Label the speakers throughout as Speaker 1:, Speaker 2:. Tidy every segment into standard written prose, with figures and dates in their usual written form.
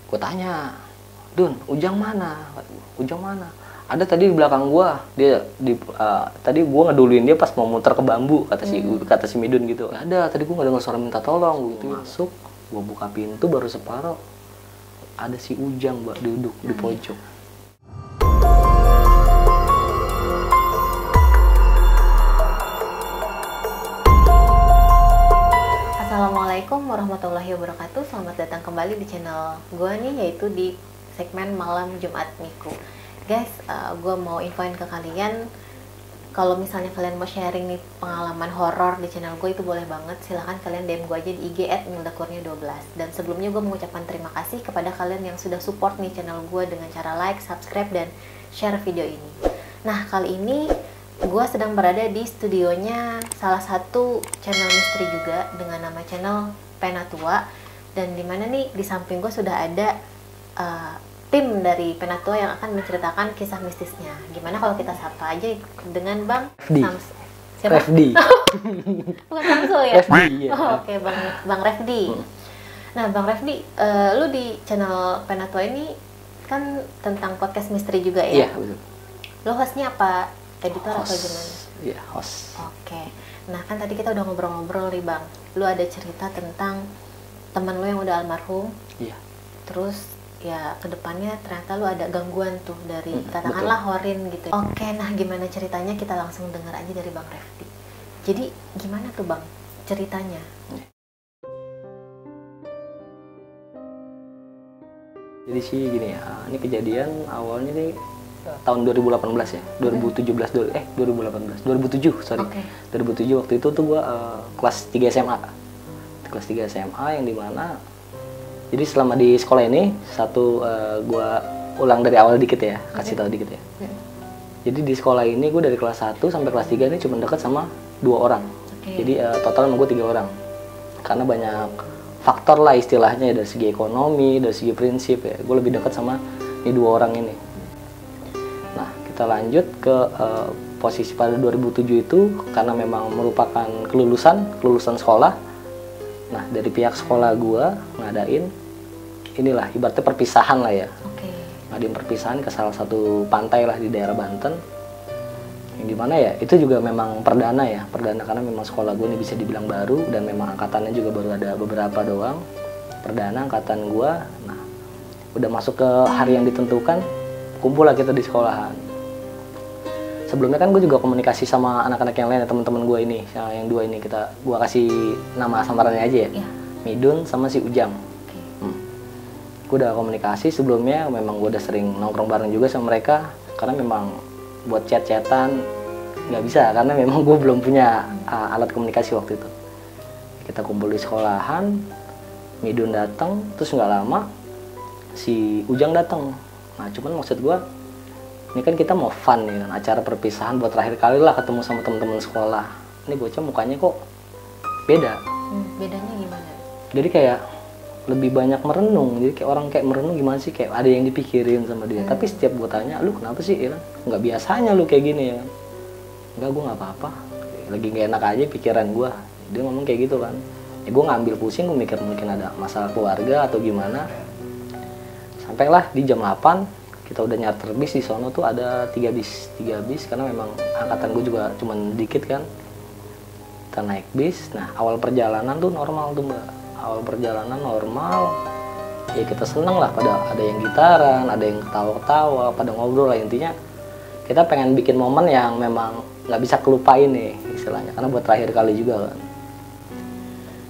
Speaker 1: Gue tanya, Dun, Ujang mana? Ujang mana? Ada tadi di belakang gua. Dia tadi gua ngeduluin dia pas mau muter ke bambu, kata si Midun gitu. Gak ada, tadi gua nggak dengar suara minta tolong gitu. Masuk, gua buka pintu baru separuh. Ada si Ujang, Mbak, duduk di pojok.
Speaker 2: Assalamualaikum warahmatullahi wabarakatuh. Selamat datang kembali di channel gue nih, yaitu di segmen Malam Jumat Miku. Guys, gue mau infoin ke kalian, kalau misalnya kalian mau sharing nih pengalaman horor di channel gue, itu boleh banget. Silahkan kalian DM gue aja di IG @mildakurnia12. Dan sebelumnya gue mengucapkan terima kasih kepada kalian yang sudah support nih channel gue dengan cara like, subscribe, dan share video ini. Nah, kali ini gue sedang berada di studionya salah satu channel misteri juga dengan nama channel Penatua. Dan dimana nih di samping gue sudah ada tim dari Penatua yang akan menceritakan kisah mistisnya. Gimana kalau kita sapa aja dengan Bang Samsul? Siapa?
Speaker 1: Refdi.
Speaker 2: Bukan Samsul ya?
Speaker 1: Refdi, ya.
Speaker 2: Oke, Bang Refdi. Nah, Bang Refdi, lu di channel Penatua ini kan tentang podcast misteri juga ya?
Speaker 1: Iya, betul.
Speaker 2: Lu hostnya apa? Editor
Speaker 1: Host.
Speaker 2: atau gimana?
Speaker 1: Iya, host.
Speaker 2: Oke. Nah, kan tadi kita udah ngobrol-ngobrol nih, Bang. Lu ada cerita tentang teman lu yang udah almarhum.
Speaker 1: Iya.
Speaker 2: Terus ya kedepannya ternyata lu ada gangguan tuh dari katakanlah horin gitu. Oke, nah gimana ceritanya, kita langsung dengar aja dari Bang Refdi. Jadi gimana tuh Bang ceritanya?
Speaker 1: Jadi sih gini ya, ini kejadian awalnya nih tahun 2018 ya, 2007, sorry.
Speaker 2: Oke.
Speaker 1: 2007 waktu itu tuh gua kelas 3 SMA. Kelas 3 SMA yang dimana, jadi selama di sekolah ini, gua ulang dari awal dikit ya, kasih tahu dikit ya. Jadi di sekolah ini gue dari kelas 1 sampai kelas 3 ini cuma dekat sama 2 orang. Jadi total sama gue 3 orang. Karena banyak faktor lah istilahnya, dari segi ekonomi, dari segi prinsip ya. Gue lebih dekat sama ini 2 orang ini. Nah, kita lanjut ke posisi pada 2007 itu, karena memang merupakan kelulusan sekolah. Nah, dari pihak sekolah gua ngadain inilah ibaratnya perpisahan lah ya. Ngadain perpisahan ke salah satu pantai lah di daerah Banten. Yang dimana ya, itu juga memang perdana karena memang sekolah gua ini bisa dibilang baru dan memang angkatannya juga baru ada beberapa doang. Perdana angkatan gua. Nah, udah masuk ke hari yang ditentukan, kumpul lah kita di sekolahan. Sebelumnya kan gue juga komunikasi sama anak-anak yang lain, teman-teman gue ini, yang 2 ini, gue kasih nama samarannya aja ya, Midun sama si Ujang. Gue udah komunikasi sebelumnya, memang gue udah sering nongkrong bareng juga sama mereka, karena memang buat chat-chatan nggak bisa, karena memang gue belum punya alat komunikasi waktu itu. Kita kumpul di sekolahan, Midun datang, terus nggak lama si Ujang datang. Nah, cuman maksud gue, ini kan kita mau fun nih kan, acara perpisahan buat terakhir kali lah ketemu sama teman-teman sekolah. Ini bocah mukanya kok beda.
Speaker 2: Bedanya gimana?
Speaker 1: Jadi kayak lebih banyak merenung. Jadi kayak orang kayak merenung gimana sih, kayak ada yang dipikirin sama dia. Tapi setiap gue tanya, lu kenapa sih ya kan? Nggak biasanya lu kayak gini ya kan? Enggak, gue nggak apa-apa. Lagi nggak enak aja pikiran gue. Dia ngomong kayak gitu kan. Ya gue ngambil pusing, gue mikir mungkin ada masalah keluarga atau gimana. Sampailah di jam 8. Kita udah nyarter bis di sono tuh ada 3 bis karena memang angkatan gue juga cuman dikit kan. Kita naik bis. Nah, awal perjalanan tuh normal tuh Mbak. Awal perjalanan normal. Ya kita seneng lah, pada ada yang gitaran, ada yang ketawa-ketawa, pada ngobrol lah. Intinya kita pengen bikin momen yang memang nggak bisa kelupain nih istilahnya, karena buat terakhir kali juga kan.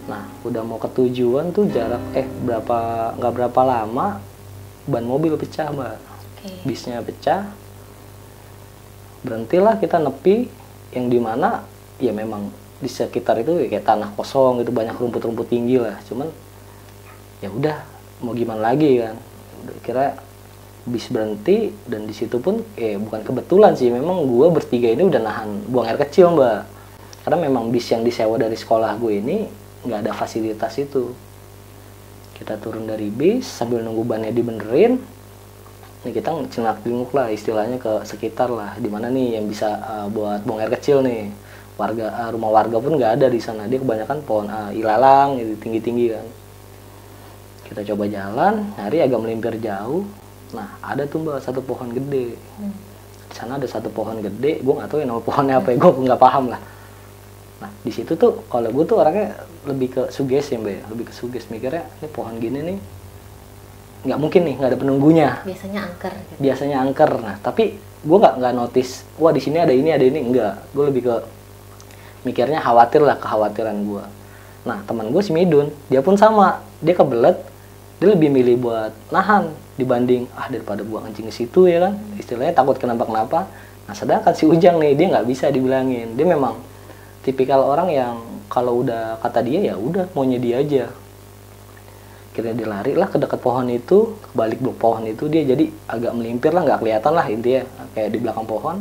Speaker 1: Nah, udah mau ke tujuan tuh jarak nggak berapa lama ban mobil pecah Mbak. Bisnya pecah, berhentilah kita nepi, yang dimana ya memang di sekitar itu kayak tanah kosong gitu, banyak rumput-rumput tinggi lah. Cuman ya udah mau gimana lagi kan, udah kira bis berhenti. Dan di situ pun bukan kebetulan sih, memang gue bertiga ini udah nahan buang air kecil Mbak, karena memang bis yang disewa dari sekolah gue ini nggak ada fasilitas itu. Kita turun dari bis sambil nunggu bannya dibenerin. Nih kita celak-celuk lah istilahnya ke sekitar lah, dimana nih yang bisa buat buang air kecil nih. Rumah warga pun nggak ada di sana, dia kebanyakan pohon ilalang gitu, tinggi-tinggi kan. Kita coba jalan, nyari agak melimpir jauh. Nah, ada tuh Mbak satu pohon gede. Di sana ada satu pohon gede, gue nggak tahu ya nama pohonnya apa ya, gue nggak paham lah. Nah, di situ tuh kalau gue tuh orangnya lebih ke suges ya Mbak ya, lebih ke suges, mikirnya ini pohon gini nih nggak mungkin nih nggak ada penunggunya.
Speaker 2: Biasanya angker gitu.
Speaker 1: Biasanya angker. Nah, tapi gue nggak notice, wah di sini ada ini enggak. Gue lebih ke mikirnya khawatir lah, kekhawatiran gue. Nah, teman gue si Midun, dia pun sama, dia kebelet, dia lebih milih buat nahan dibanding daripada buang kencing ke situ ya kan, istilahnya takut kenapa-kenapa. Nah, sedangkan si Ujang nih dia nggak bisa dibilangin, dia memang tipikal orang yang kalau udah kata dia ya udah maunya dia aja. Kita dilari lah ke dekat pohon itu, ke balik blok pohon itu, dia jadi agak melimpir lah, nggak kelihatan lah intinya kayak di belakang pohon.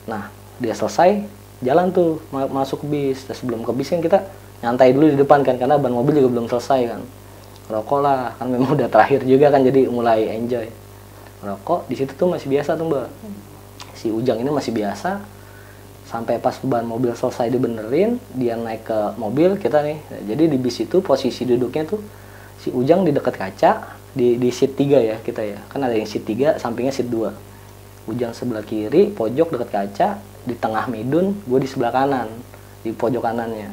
Speaker 1: Nah, dia selesai jalan tuh masuk ke bis. Terus sebelum ke bis kan kita nyantai dulu di depan kan, karena ban mobil juga belum selesai kan. Rokok lah, kan memang udah terakhir juga kan, jadi mulai enjoy. Rokok di situ tuh masih biasa tuh Mbak. Si Ujang ini masih biasa. Sampai pas ban mobil selesai dibenerin, dia naik ke mobil kita nih. Jadi di bis itu posisi duduknya tuh si Ujang di dekat kaca, di seat 3 ya kita ya. Kan ada yang seat 3, sampingnya seat 2. Ujang sebelah kiri, pojok dekat kaca, di tengah Midun, gue di sebelah kanan, di pojok kanannya.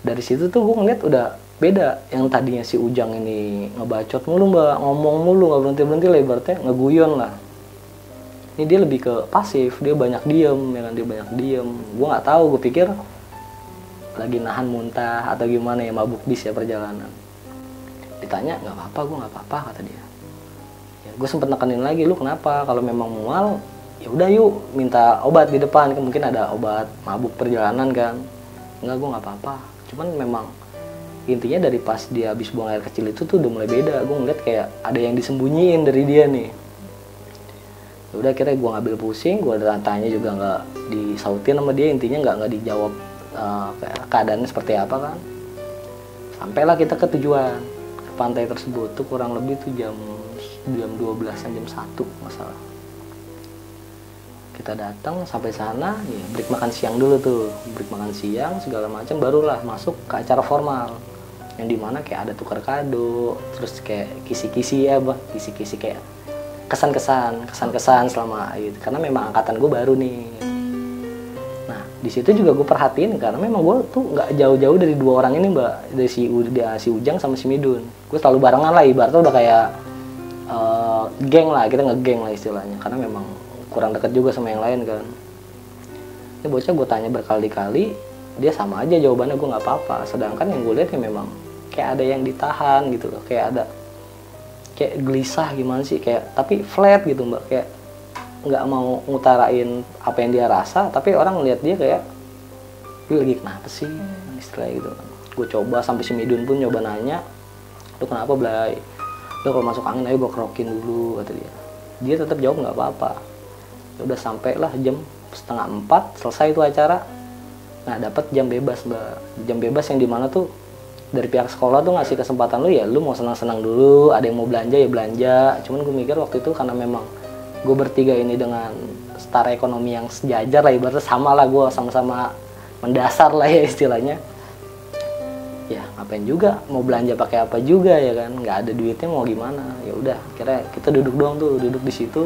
Speaker 1: Dari situ tuh gue ngeliat udah beda. Yang tadinya si Ujang ini ngebacot mulu Mbak, ngomong mulu, nggak berhenti-berhenti lah ibaratnya, ngeguyon lah. Ini dia lebih ke pasif, dia banyak diem, ya kan, dia banyak diem. Gue nggak tahu, gue pikir lagi nahan muntah atau gimana ya, mabuk bis ya perjalanan. Ditanya, nggak apa-apa, gue nggak apa-apa kata dia. Ya, gue sempet nekenin lagi, lu kenapa? Kalau memang mual, ya udah yuk minta obat di depan, mungkin ada obat mabuk perjalanan kan. Enggak, gue nggak apa-apa. Cuman memang intinya dari pas dia habis buang air kecil itu tuh udah mulai beda. Gue ngeliat kayak ada yang disembunyiin dari dia nih. Udah akhirnya gue ngambil pusing, gue tanya juga nggak disautin sama dia, intinya nggak dijawab keadaannya seperti apa kan. Sampailah kita ke tujuan, ke pantai tersebut tuh kurang lebih tuh jam 12-an, jam 1 masalah. Kita datang sampai sana, ya break makan siang dulu tuh, break makan siang segala macam, barulah masuk ke acara formal yang dimana kayak ada tukar kado, terus kayak kisi-kisi ya bah, kisi-kisi kayak kesan-kesan selama itu, karena memang angkatan gue baru nih. Nah di situ juga gue perhatiin karena memang gue tuh nggak jauh-jauh dari dua orang ini Mbak, dari si Ujang sama si Midun. Gue selalu barengan lah, ibaratnya udah kayak geng lah, kita ngegeng lah istilahnya, karena memang kurang dekat juga sama yang lain kan. Ini bocah gue tanya berkali-kali, dia sama aja jawabannya, gue nggak apa-apa. Sedangkan yang gue lihat ya memang kayak ada yang ditahan gitu loh, kayak ada kayak gelisah gimana sih, kayak tapi flat gitu Mbak, kayak nggak mau ngutarain apa yang dia rasa, tapi orang ngeliat dia kayak lu lagi kenapa sih istilahnya gitu. Gue coba sampai si Midun pun nyoba nanya, lu kenapa Blay, lu kalau masuk angin ayo gue kerokin dulu kata dia. Dia tetap jawab nggak apa-apa. Udah sampailah jam 3:30 selesai itu acara. Nah dapat jam bebas Mbak, jam bebas yang dimana tuh dari pihak sekolah tuh ngasih kesempatan lu ya, lu mau senang-senang dulu, ada yang mau belanja ya belanja. Cuman gue mikir waktu itu karena memang gue bertiga ini dengan setara ekonomi yang sejajar lah, ibaratnya sama lah, gue sama-sama mendasar lah ya istilahnya. Ya ngapain juga mau belanja pakai apa juga ya kan, nggak ada duitnya mau gimana. Ya udah, kira kita duduk doang tuh, duduk di situ.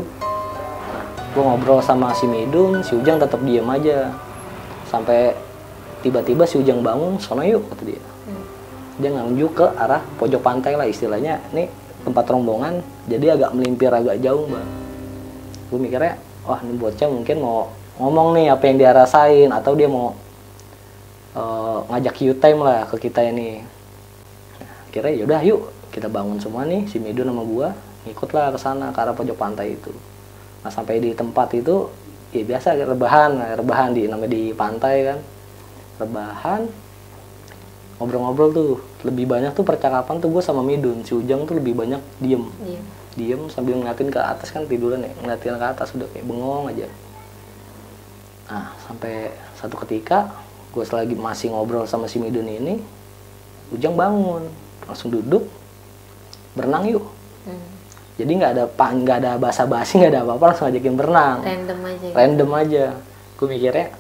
Speaker 1: Nah, gue ngobrol sama si Midun, si Ujang tetap diem aja. Sampai tiba-tiba si Ujang bangun, sono yuk kata dia. Dia nunjuk ke arah pojok pantai lah istilahnya, ini tempat rombongan, jadi agak melimpir agak jauh Mbak. Gue mikirnya, wah ini bocah mungkin mau ngomong nih apa yang dia rasain, atau dia mau ngajak you-time lah ke kita ini. Nah, akhirnya yaudah yuk kita bangun semua nih, si Midun sama gua ngikutlah ke sana ke arah pojok pantai itu. Nah sampai di tempat itu ya biasa rebahan namanya di pantai kan, rebahan ngobrol-ngobrol tuh. Lebih banyak tuh percakapan tuh gue sama Midun. Si Ujang tuh lebih banyak diem sambil ngeliatin ke atas kan, tiduran ya, ngeliatin ke atas udah kayak bengong aja. Nah sampai satu ketika gue selagi masih ngobrol sama si Midun ini, Ujang bangun langsung duduk, berenang yuk. Jadi nggak ada basa-basi, nggak ada apa-apa, langsung ajakin berenang. Random aja. Gue mikirnya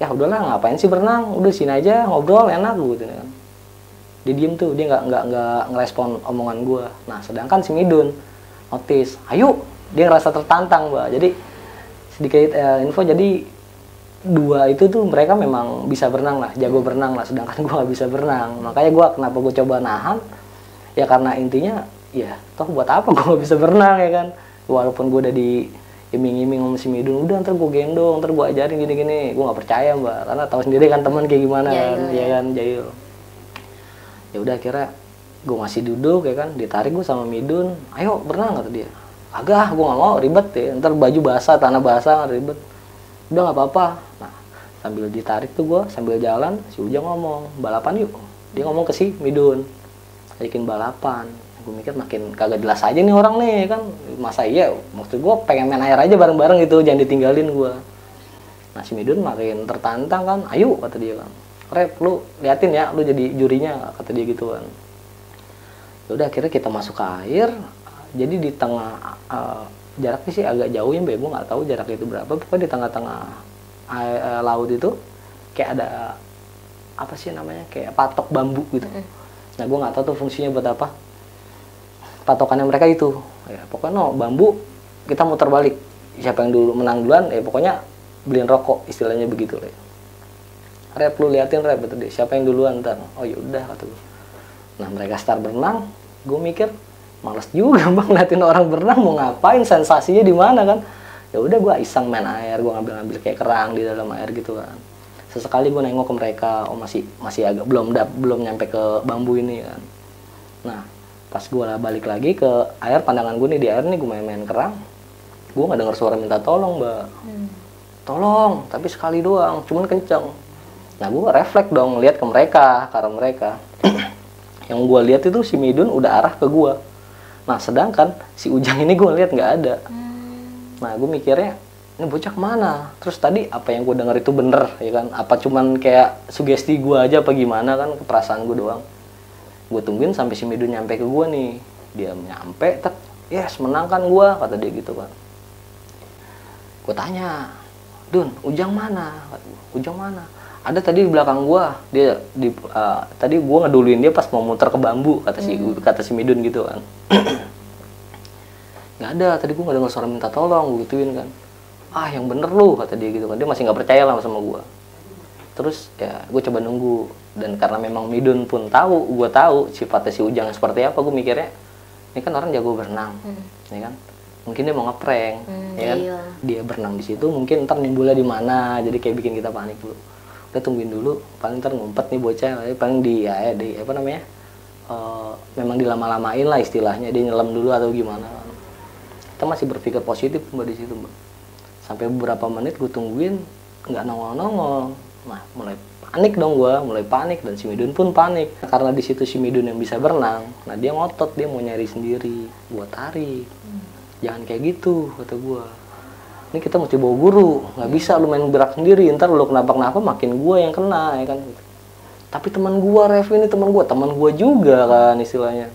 Speaker 1: ya udahlah ngapain sih berenang, udah sini aja ngobrol enak gitu kan. dia diem tuh, dia nggak ngerespon omongan gue. Nah sedangkan si Midun notice, ayo, dia ngerasa tertantang Mbak. Jadi sedikit info, jadi dua itu tuh mereka memang bisa berenang lah, jago berenang lah, sedangkan gue nggak bisa berenang. Makanya gue kenapa gue coba nahan, ya karena intinya ya toh buat apa gue nggak bisa berenang ya kan. Walaupun gue udah di iming-iming sama si Midun, udah ntar gue gendong, ntar gue ajarin gini-gini, gue nggak percaya Mbak, karena tahu sendiri kan teman kayak gimana kan, ya kan, jahil. Ya udah akhirnya gue masih duduk ya kan, ditarik gue sama Midun, ayo berenang kata dia. Agak, gue nggak mau, ribet ya, ntar baju basah, tanah basah, ribet. Udah nggak apa-apa. Nah sambil ditarik tuh gue, sambil jalan si Ujang ngomong, balapan yuk. Dia ngomong ke si Midun, ajakin balapan. Gue mikir makin kagak jelas aja nih orang nih kan, masa iya, maksud gue pengen main air aja bareng-bareng gitu, jangan ditinggalin gue. Nah si Midun makin tertantang kan, ayo kata dia kan, Rep lu liatin ya, lu jadi jurinya kata dia gitu kan. Udah akhirnya kita masuk ke air, jadi di tengah jaraknya sih agak jauh ya Mbak, gue nggak tahu jaraknya itu berapa, pokoknya di tengah-tengah laut itu kayak ada apa sih namanya, kayak patok bambu gitu. Nah gue nggak tahu tuh fungsinya buat apa patokannya mereka itu ya, pokoknya no, bambu kita muter balik, siapa yang dulu menang duluan ya pokoknya beliin rokok, istilahnya begitu ya. Rep lu liatin Rep, betul deh, siapa yang duluan ntar. Oh yaudah kata gue. Nah mereka start berenang, gue mikir males juga Bang liatin orang berenang, mau ngapain, sensasinya di mana kan. Ya udah gue iseng main air, gue ngambil kayak kerang di dalam air gitu kan. Sesekali gue nengok ke mereka, oh masih agak belum nyampe ke bambu ini kan. Nah pas gue balik lagi ke air, pandangan gue nih di air nih, gue main kerang, gue nggak dengar suara minta tolong Mbak. Tolong, tapi sekali doang, cuman kenceng. Nah gue refleks dong lihat ke mereka, ke arah mereka. Yang gue lihat itu si Midun udah arah ke gue. Nah sedangkan si Ujang ini gue lihat nggak ada. Nah gue mikirnya ini bocah kemana? Terus tadi apa yang gue dengar itu bener ya kan? Apa cuman kayak sugesti gue aja apa gimana kan, keperasaan gue doang. Gue tungguin sampai si Midun nyampe ke gue nih. Dia nyampe, yes menang kan gue, kata dia gitu kan. Gue tanya, Dun, Ujang mana? Ujang mana? Ada tadi di belakang gua, dia tadi gua ngeduluin dia pas mau muter ke bambu, kata si Midun gitu kan. Nggak ada, tadi gua nggak dengar suara minta tolong, gua gituin kan. Ah yang bener lu, kata dia gitu kan, dia masih nggak percaya lah sama gua. Terus ya gua coba nunggu, dan karena memang Midun pun tahu, gua tahu sifatnya si Ujang seperti apa, gua mikirnya ini kan orang jago berenang, ya kan. Mungkin dia mau ngeprank, ya kan. Iya. Dia berenang di situ, mungkin ntar nimbulnya di mana, jadi kayak bikin kita panik dulu. Udah tungguin dulu, paling ntar ngumpet nih bocah, paling di apa namanya, memang dilama-lamain lah istilahnya, dia nyelam dulu atau gimana. Kita masih berpikir positif Mbak di situ Mbak. Sampai beberapa menit gue tungguin, nggak nongol-nongol. Nah mulai panik dong gue, mulai panik, dan si Midun pun panik. Karena di situ si Midun yang bisa berenang, nah dia ngotot, dia mau nyari sendiri, gue tarik. Jangan kayak gitu kata gue. Ini kita mesti bawa guru, nggak bisa lu main gerak sendiri, ntar lu kenapa-kenapa makin gue yang kena ya kan. Tapi teman gue Rev ini teman gue juga kan istilahnya.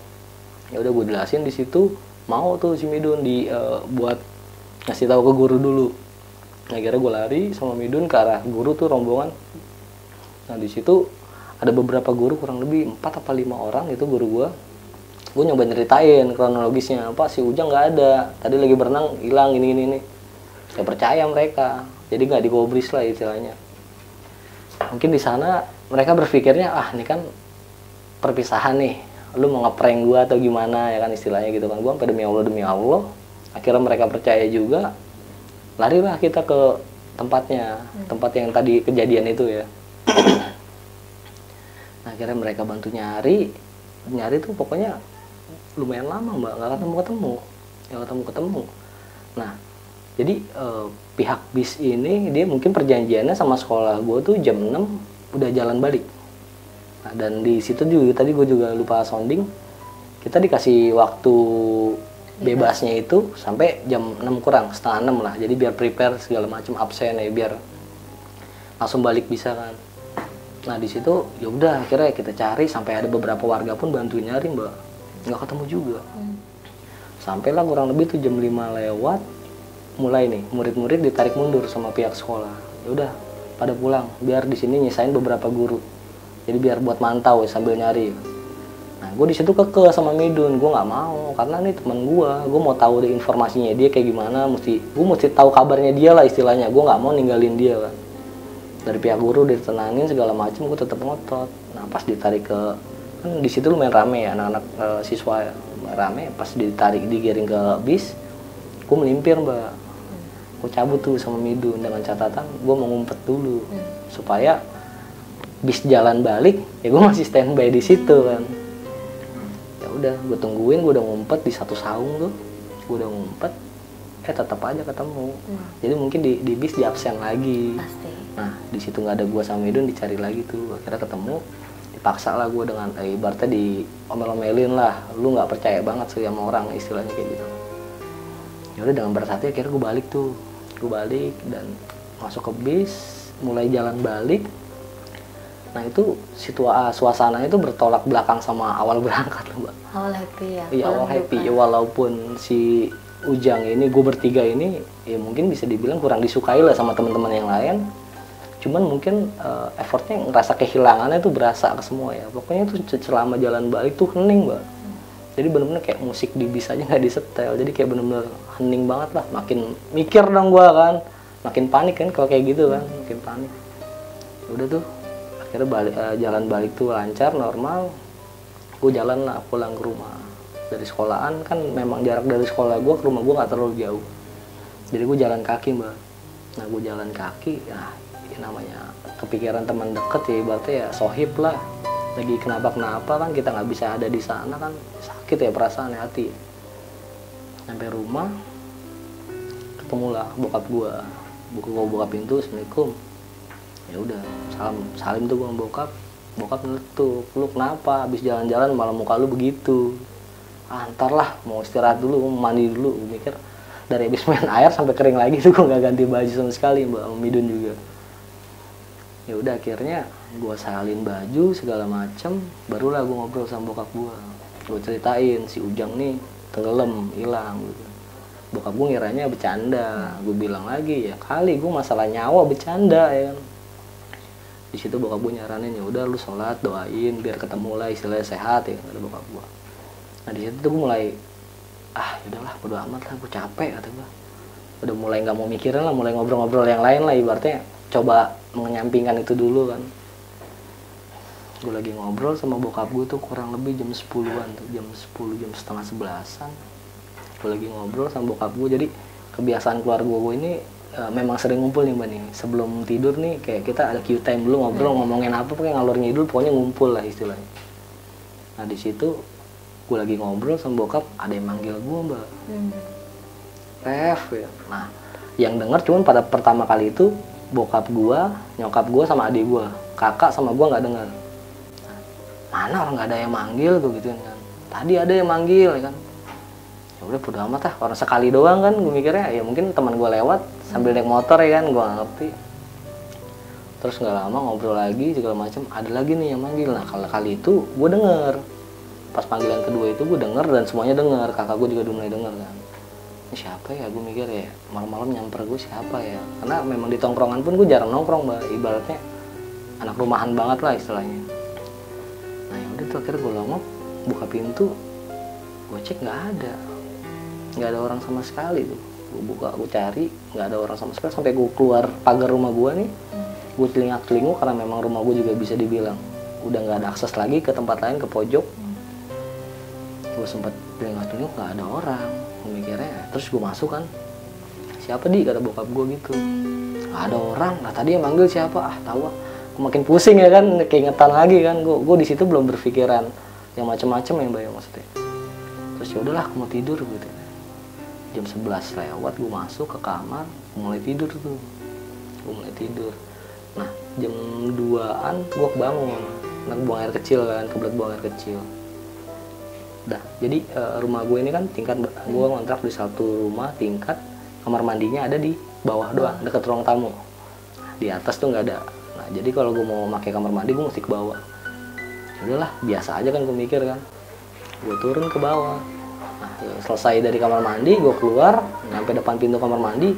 Speaker 1: Ya udah gue jelasin di situ, mau tuh si Midun buat ngasih tahu ke guru dulu. Nah akhirnya gue lari sama Midun ke arah guru tuh rombongan. Nah di situ ada beberapa guru, kurang lebih 4 atau 5 orang itu guru gue. Gue nyoba nyeritain kronologisnya, apa si Ujang nggak ada, tadi lagi berenang hilang ini. Saya percaya mereka, jadi nggak digobris lah istilahnya. Mungkin di sana mereka berpikirnya, ah ini kan perpisahan nih, lu mau ngeprank gua atau gimana ya kan istilahnya gitu kan. Gua sampai demi Allah, akhirnya mereka percaya juga. Larilah kita ke tempatnya, tempat yang tadi kejadian itu ya. Nah, akhirnya mereka bantu nyari tuh pokoknya lumayan lama Mbak, nggak ketemu. Nah jadi pihak bis ini dia mungkin perjanjiannya sama sekolah gue tuh jam 6 udah jalan balik. Nah, dan di situ juga tadi gue juga lupa sounding, kita dikasih waktu bebasnya itu sampai jam 6 kurang, setengah 6 lah. Jadi biar prepare segala macam, absen ya, biar langsung balik bisa kan. Nah di situ ya udah akhirnya kita cari, sampai ada beberapa warga pun bantuin nyari Mbak, nggak ketemu juga. Sampailah kurang lebih tuh jam 5 lewat, mulai nih murid-murid ditarik mundur sama pihak sekolah. Ya udah pada pulang, biar di sini nyisain beberapa guru. Jadi biar buat mantau ya, sambil nyari. Nah gue di situ keke sama Midun, gue nggak mau karena nih teman gue mau tahu deh informasinya dia kayak gimana, gue mesti tahu kabarnya dia lah istilahnya, gue nggak mau ninggalin dia kan. Dari pihak guru ditenangin segala macam, gue tetap ngotot. Nah pas ditarik ke, kan di situ lumayan rame ya anak-anak siswa rame, pas ditarik digiring ke bis, gue melimpir mbak, gue cabut tuh sama Midun dengan catatan gue mau ngumpet dulu supaya bis jalan balik ya gue masih standby di situ kan. Ya udah gue tungguin, gue udah ngumpet di satu saung tuh, gue udah ngumpet, tetap aja ketemu. Jadi mungkin di bis di absen lagi.
Speaker 2: Pasti.
Speaker 1: Nah di situ nggak ada gue sama Midun, dicari lagi tuh, akhirnya ketemu, dipaksa lah gue dengan ibaratnya di omel-omelin lah, lu nggak percaya banget sih sama orang istilahnya kayak gitu. Ya udah dengan berat hati akhirnya gue balik dan masuk ke bis, mulai jalan balik. Nah itu suasana itu bertolak belakang sama awal berangkat loh mbak.
Speaker 2: Awal happy ya?
Speaker 1: Iya awal happy ya, walaupun si Ujang ini, gue bertiga ini ya mungkin bisa dibilang kurang disukai lah sama teman-teman yang lain. Cuman mungkin effortnya ngerasa kehilangannya tuh berasa ke semua ya. Pokoknya tuh selama jalan balik tuh hening mbak. Jadi bener-bener kayak musik di bis aja nggak disetel. Jadi kayak bener-bener hening banget lah. Makin mikir dong gue kan, makin panik kan kalau kayak gitu kan, makin panik. Udah tuh akhirnya jalan balik tuh lancar normal. Gue jalan lah pulang ke rumah dari sekolahan, kan memang jarak dari sekolah gue ke rumah gue nggak terlalu jauh, jadi gue jalan kaki mbak. Nah gue jalan kaki, ya namanya kepikiran teman deket ya, ibaratnya ya sohib lah, lagi kenapa kan kita nggak bisa ada di sana kan, sakit ya perasaan hati. Sampai rumah ketemulah bokap gue buka pintu, assalamualaikum. Ya udah salim tuh gue sama bokap neletuk, lu kenapa habis jalan-jalan malah muka lu begitu? Ntar lah mau istirahat dulu, mau mandi dulu. Gue mikir dari habis main air sampai kering lagi tuh gue nggak ganti baju sama sekali mbak, sama Midun juga. Ya udah akhirnya gue salin baju segala macem, barulah gue ngobrol sama bokap gue ceritain si Ujang nih tenggelam hilang gitu. Bokap gue ngiranya bercanda, gue bilang lagi ya kali gue masalah nyawa bercanda ya kan. Di situ bokap gue nyaranin ya udah lu sholat doain biar ketemu lah istilahnya sehat ya kata bokap gue. Nah di situ tuh gue mulai yaudahlah bodo amat lah, gue capek kata gue. Udah mulai nggak mau mikirin lah, mulai ngobrol-ngobrol yang lain lah, ibaratnya coba menyampingkan itu dulu kan. Gue lagi ngobrol sama bokap gue tuh kurang lebih jam 10-an tuh, jam 10, jam setengah 11-an. Gue lagi ngobrol sama bokap gue, jadi kebiasaan keluarga gue ini memang sering ngumpul nih mbak nih. Sebelum tidur nih kayak kita ada Q time dulu ngobrol, ngomongin apa pakai ngalor ngidul, pokoknya ngumpul lah istilahnya. Nah di situ gue lagi ngobrol sama bokap, ada yang manggil gue mbak, Ref ya. Nah yang denger cuman pada pertama kali itu bokap gue, nyokap gue sama adik gue, kakak sama gue nggak dengar. Mana orang nggak ada yang manggil tuh gitu kan, tadi ada yang manggil ya kan. Ya udah bodo amat lah, orang sekali doang kan, gue mikirnya ya mungkin teman gue lewat sambil naik motor ya kan, gue gak ngerti. Terus nggak lama ngobrol lagi segala macam, ada lagi nih yang manggil. Nah kalau kali itu gue denger, pas panggilan kedua itu gue denger dan semuanya denger, kakak gue juga udah mulai denger kan. Ini siapa ya, gue mikir ya malam-malam nyamper gue siapa ya, karena memang di tongkrongan pun gue jarang nongkrong mbak, ibaratnya anak rumahan banget lah istilahnya. Nah yaudah tuh akhirnya gue longok, buka pintu, gue cek nggak ada orang sama sekali tuh. Gue buka, gue cari, nggak ada orang sama sekali sampai gue keluar pagar rumah gue nih. Gue telinga-telingu karena memang rumah gue juga bisa dibilang udah nggak ada akses lagi ke tempat lain, ke pojok. Gue sempat telinga-telingu nggak ada orang, gue mikirnya. Terus gue masuk kan, siapa di, kata bokap gue gitu. Nggak ada orang. Nah tadi yang manggil siapa? Tahu ah. Gue makin pusing ya kan, keingetan lagi kan. Gue di situ belum berpikiran yang macam-macam yang bayang maksudnya. Terus ya udahlah, aku mau tidur gitu. Jam 11 lewat gue masuk ke kamar, gue mulai tidur tuh. Nah jam 2-an gue kebangun, buang air kecil kan, kebelet buang air kecil. Dah, jadi rumah gue ini kan tingkat, gue ngontrak di satu rumah tingkat, kamar mandinya ada di bawah doang, deket ruang tamu. Di atas tuh nggak ada. Nah jadi kalau gue mau pakai kamar mandi gue mesti ke bawah. Udahlah, biasa aja kan gue mikir kan. Gue turun ke bawah. Nah, selesai dari kamar mandi, gue keluar, sampai depan pintu kamar mandi,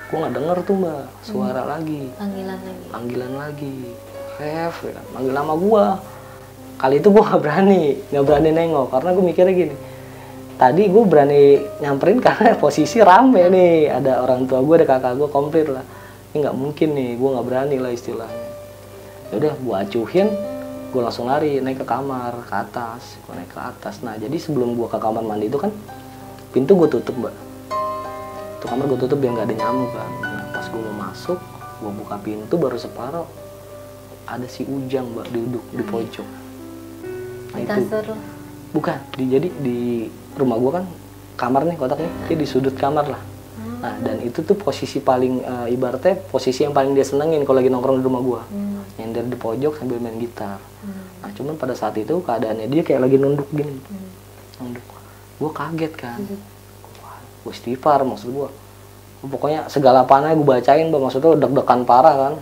Speaker 1: gue nggak denger tuh mbak, suara lagi.
Speaker 2: Panggilan lagi.
Speaker 1: Ref, ya kan? Manggil nama gue. Kali itu gue nggak berani nengok karena gue mikirnya gini. Tadi gue berani nyamperin karena posisi rame nih, ada orang tua gue, ada kakak gue, komplit lah. Ini nggak mungkin nih, gue nggak berani lah istilahnya. Ya udah, gue acuhin, gue langsung lari naik ke kamar ke atas. Gue naik ke atas. Nah jadi sebelum gue ke kamar mandi itu kan pintu gue tutup, Mbak. Tuh kamar gue tutup biar nggak ada nyamuk kan. Nah, pas gue mau masuk, gue buka pintu baru separuh, ada si Ujang, Mbak, duduk di pojok. Nah, itu bukan jadi di rumah gue kan kamar nih, kotak nih, dia di sudut kamar lah. Nah dan itu tuh posisi paling ibaratnya posisi yang paling dia senengin kalau lagi nongkrong di rumah gue, nyender di pojok sambil main gitar. Nah cuman pada saat itu keadaannya dia kayak lagi nunduk gini, nunduk. Gue kaget kan, gue istighfar maksud gue. Pokoknya segala panah gue bacain, maksudnya deg-degan parah kan.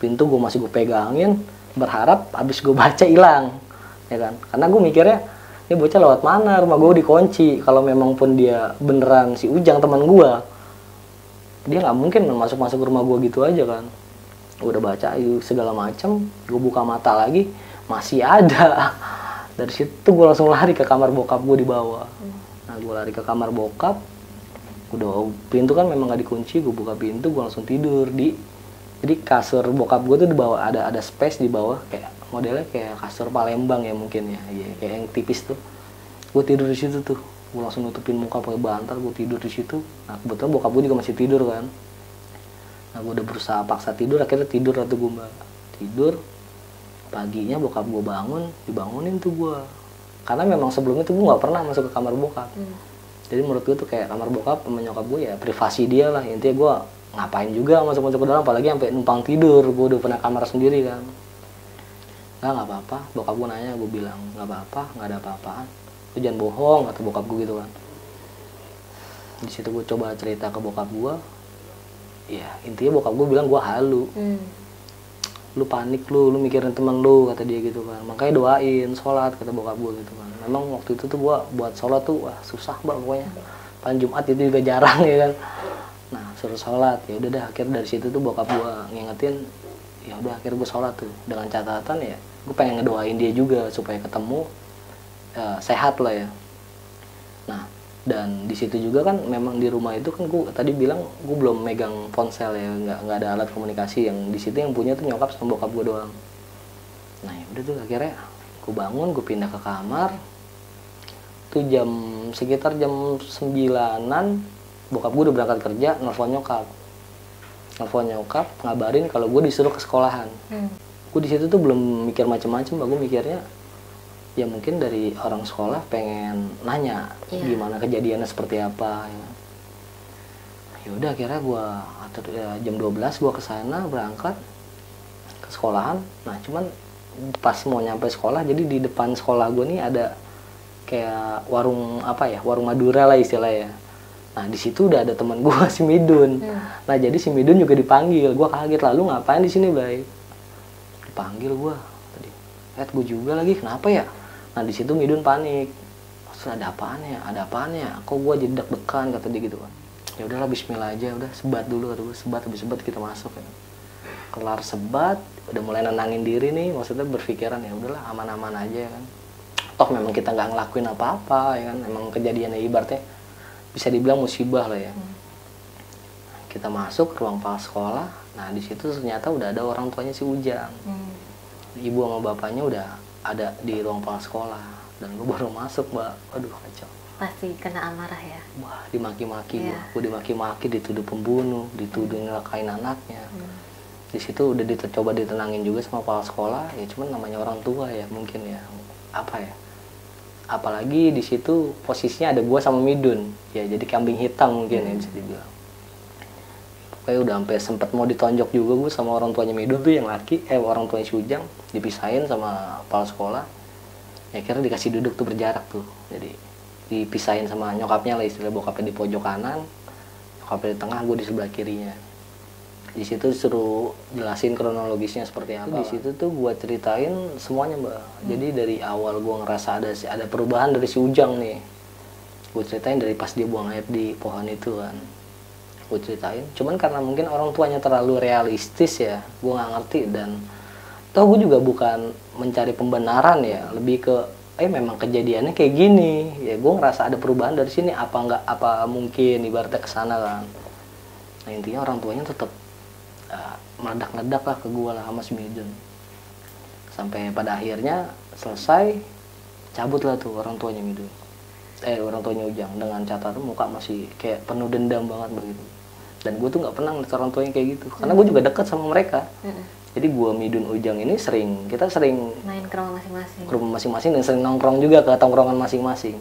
Speaker 1: Pintu gue masih gue pegangin, berharap abis gue baca hilang. Ya kan, karena gue mikirnya ini bocah lewat mana, rumah gue dikunci. Kalau memang pun dia beneran si Ujang teman gue, dia nggak mungkin masuk ke rumah gue gitu aja kan. Gue udah baca segala macam, gue buka mata lagi masih ada. Dari situ gue langsung lari ke kamar bokap gue di bawah. Nah gue lari ke kamar bokap, udah pintu kan memang nggak dikunci, gue buka pintu, gue langsung tidur jadi kasur bokap gue tuh di bawah, ada space di bawah, kayak modelnya kayak kasur Palembang ya mungkin ya, iya, kayak yang tipis tuh. Gue tidur di situ tuh, gue langsung nutupin muka pakai bantal, gue tidur di situ. Nah kebetulan bokap gue juga masih tidur kan. Nah gue udah berusaha paksa tidur, akhirnya tidur lah tuh gue, Mbak. Tidur, paginya bokap gue dibangunin tuh gue. Karena memang sebelumnya tuh gue nggak pernah masuk ke kamar bokap. Jadi menurut gue tuh kayak kamar bokap sama nyokap gue ya privasi dia lah, intinya gue ngapain juga masuk ke dalam, apalagi sampai numpang tidur. Gue udah pernah kamar sendiri kan. Nggak apa-apa, bokap gue nanya, gue bilang nggak apa-apa, nggak ada apa-apaan, lu jangan bohong, kata bokap gue gitu kan. Di situ gue coba cerita ke bokap gue, ya intinya bokap gue bilang gue halu. Lu panik, lu mikirin temen lu, kata dia gitu kan. Makanya doain, sholat, kata bokap gue gitu kan. Memang waktu itu tuh gue buat sholat tuh wah susah, Mbak, pokoknya. Paling Jumat itu juga jarang ya kan. Nah suruh sholat, ya udah dah, akhirnya dari situ tuh bokap gue ngingetin, ya udah akhirnya gue sholat tuh dengan catatan ya gue pengen ngedoain dia juga supaya ketemu sehat lah ya. Nah dan di situ juga kan memang di rumah itu kan gue tadi bilang gue belum megang ponsel ya, nggak ada alat komunikasi, yang di situ yang punya tuh nyokap sama bokap gue doang. Nah ya udah tuh akhirnya gue bangun, gue pindah ke kamar tuh sekitar jam 9-an bokap gue udah berangkat kerja, nelfon nyokap ngabarin kalau gue disuruh ke sekolahan. Gue di situ tuh belum mikir macam-macam, gue mikirnya ya mungkin dari orang sekolah pengen nanya gimana kejadiannya seperti apa ya. Ya udah akhirnya gue atur jam 12 gue kesana berangkat ke sekolahan. Nah cuman pas mau nyampe sekolah, jadi di depan sekolah gue nih ada kayak warung warung Madura lah istilahnya. Nah di situ udah ada teman gue si Midun. Nah jadi si Midun juga dipanggil. Gue kaget, lalu ngapain di sini, Bay? Dipanggil gue tadi. Gue juga lagi, kenapa ya? Nah di situ Midun panik. Maksudnya ada apaan ya? Kok gue jadi deg-degan, kata dia gitu kan. Ya udahlah, bismillah aja, udah sebat dulu, kata gue. Habis sebat kita masuk ya. Kelar sebat, udah mulai nenangin diri nih, maksudnya berpikiran ya udahlah aman-aman aja kan. Toh memang kita nggak ngelakuin apa-apa ya kan. Emang kejadiannya ibaratnya bisa dibilang musibah lah ya. Kita masuk ke ruang kepala sekolah. Nah di situ ternyata udah ada orang tuanya si Ujang. Ibu sama bapaknya udah ada di ruang kepala sekolah. Dan gue baru masuk, Mbak. Aduh kacau.
Speaker 2: Pasti kena amarah ya.
Speaker 1: Wah dimaki-maki gue dimaki-maki, dituduh pembunuh, dituduh nyelakain anaknya. Di situ udah coba ditenangin juga sama kepala sekolah. Ya cuman namanya orang tua ya mungkin ya apalagi di situ posisinya ada gua sama Midun ya, jadi kambing hitam mungkin ya bisa dibilang. Pokoknya udah sampai sempet mau ditonjok juga gua sama orang tuanya Midun tuh yang laki, orang tuanya si Ujang, dipisahin sama kepala sekolah. Ya akhirnya dikasih duduk tuh berjarak tuh, jadi dipisahin sama nyokapnya lah istilah, bokapnya di pojok kanan, nyokapnya di tengah, gua di sebelah kirinya. Di situ suruh jelasin kronologisnya seperti apa. Di situ tuh gua ceritain semuanya, Mbak. Jadi dari awal gua ngerasa ada perubahan dari si Ujang nih. Gua ceritain dari pas dia buang air di pohon itu kan. Gua ceritain. Cuman karena mungkin orang tuanya terlalu realistis ya, gua nggak ngerti dan Toh gue juga bukan mencari pembenaran ya, lebih ke memang kejadiannya kayak gini. Ya gue ngerasa ada perubahan dari sini, apa mungkin ibaratnya ke sana kan. Nah intinya orang tuanya tetap meledak-ledak lah ke gue lah sama si Midun. Sampai pada akhirnya selesai, cabut lah tuh orang tuanya Midun. Orang tuanya Ujang, dengan catatan muka masih kayak penuh dendam banget begitu. Dan gue tuh nggak pernah ngeliat orang tuanya kayak gitu, karena gue juga deket sama mereka. Jadi gue, Midun, Ujang ini kita sering
Speaker 2: main ke rumah masing-masing.
Speaker 1: Ke rumah masing-masing dan sering nongkrong juga ke tongkrongan masing-masing.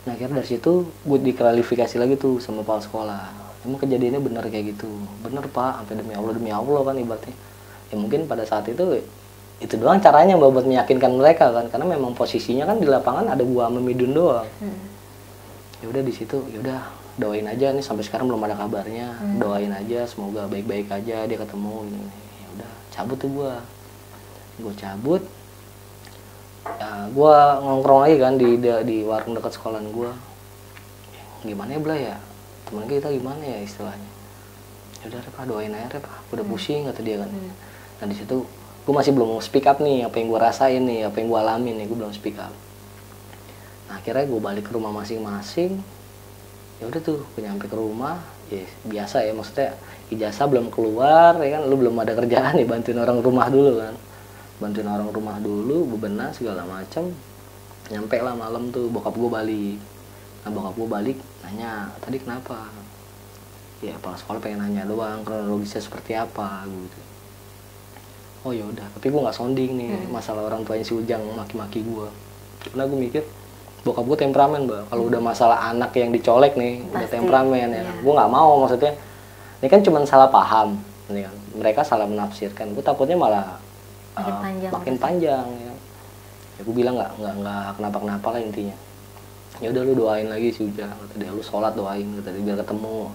Speaker 1: Nah akhirnya dari situ gue diklarifikasi lagi tuh sama kepala sekolah. Emang kejadiannya bener kayak gitu? Bener pak, sampai demi Allah kan ibaratnya. Ya mungkin pada saat itu doang caranya buat meyakinkan mereka kan, karena memang posisinya kan di lapangan ada gue sama Midun doang. Ya udah di situ, ya udah doain aja nih, sampai sekarang belum ada kabarnya. Doain aja semoga baik-baik aja dia ketemu ini. Ya udah cabut tuh gue cabut. Ya, gue nongkrong lagi kan di warung dekat sekolahan gue. Gimana ya Blay ya, teman kita gimana ya istilahnya. Ya udah Repa, doain aja Repa, udah pusing kata dia kan. Nah di situ gue masih belum speak up nih, apa yang gue rasain nih, apa yang gue alamin nih, gue belum speak up. Nah akhirnya gue balik ke rumah masing-masing. Ya udah tuh gue nyampe ke rumah, ya biasa ya, maksudnya ijazah belum keluar ya kan, lu belum ada kerjaan nih, bantuin orang rumah dulu kan, bebenah segala macam. Nyampe lah malam tuh bokap gue balik. Nah bokap gue balik nanya, tadi kenapa? Ya kepala sekolah pengen nanya doang kronologisnya seperti apa gitu. Oh ya udah, tapi gue nggak sounding nih masalah orang tuanya si Ujang maki-maki gue, karena gue mikir bokap gue temperamen Mbak. Kalau udah masalah anak yang dicolek nih, pasti, udah temperamen ya. Gue nggak mau, maksudnya ini kan cuma salah paham, ini kan mereka salah menafsirkan. Gue takutnya malah makin panjang ya. Ya gue bilang nggak kenapa-kenapa lah intinya. Ya udah lu doain lagi si Ujang, kata dia, lu sholat doain, kata dia, biar ketemu.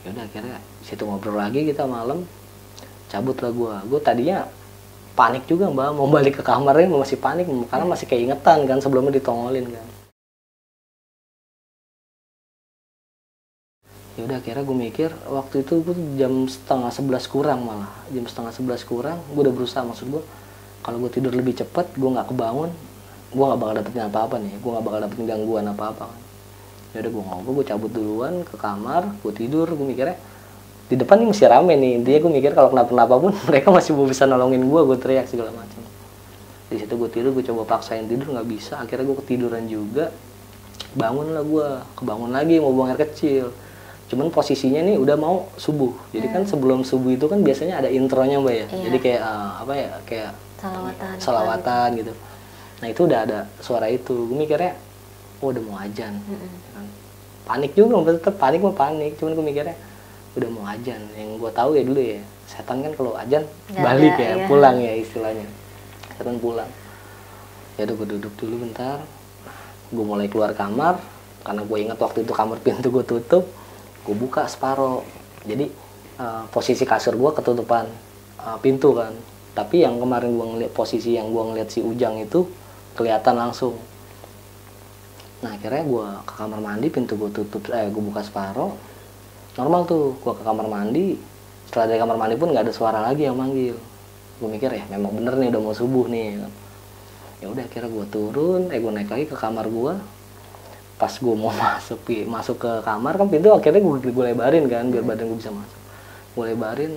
Speaker 1: Ya udah akhirnya situ ngobrol lagi kita malam. Cabut lah gue tadinya panik juga Mbak, mau balik ke kamarnya masih panik karena masih keingetan kan sebelumnya ditongolin kan. Ya udah akhirnya gue mikir waktu itu gue jam 10:30 kurang, malah jam 10:30 kurang gue udah berusaha, maksud gue kalau gue tidur lebih cepat gue nggak kebangun, gue nggak bakal dapetin apa-apa nih, gue nggak bakal dapetin gangguan apa-apa. Ya udah gue ngobrol, gue cabut duluan ke kamar, gue tidur. Gue mikirnya di depan nih masih rame nih, intinya gue mikir kalau kenapa-napa pun mereka masih bisa nolongin gue teriak segala macam. Di situ gue tidur, gue coba paksain tidur, nggak bisa. Akhirnya gue ketiduran juga, bangun lah gue, kebangun lagi mau buang air kecil. Cuman posisinya nih udah mau subuh, jadi kan sebelum subuh itu kan biasanya ada intronya Mbak ya, jadi kayak apa ya, kayak salawatan gitu. Nah itu udah ada suara itu, gue mikirnya oh udah mau azan. Panik juga, tetap panik mah panik, cuman gue mikirnya udah mau azan. Yang gue tahu ya dulu ya, setan kan kalau azan balik ya, pulang ya istilahnya, setan pulang. Ya udah gue duduk dulu bentar, gue mulai keluar kamar, karena gue ingat waktu itu kamar pintu gue tutup, gue buka separoh. Jadi posisi kasur gue ketutupan pintu kan, tapi yang kemarin gue ngeliat posisi yang gue ngeliat si Ujang itu kelihatan langsung. Nah akhirnya gue ke kamar mandi, pintu gue tutup, gue buka separoh. Normal tuh, gue ke kamar mandi. Setelah dari kamar mandi pun nggak ada suara lagi yang manggil. Gue mikir ya memang bener nih udah mau subuh nih. Ya udah akhirnya gue turun, gue naik lagi ke kamar gue. Pas gue mau masuk ke kamar kan pintu akhirnya gue lebarin kan biar badan gue bisa masuk. Gue lebarin,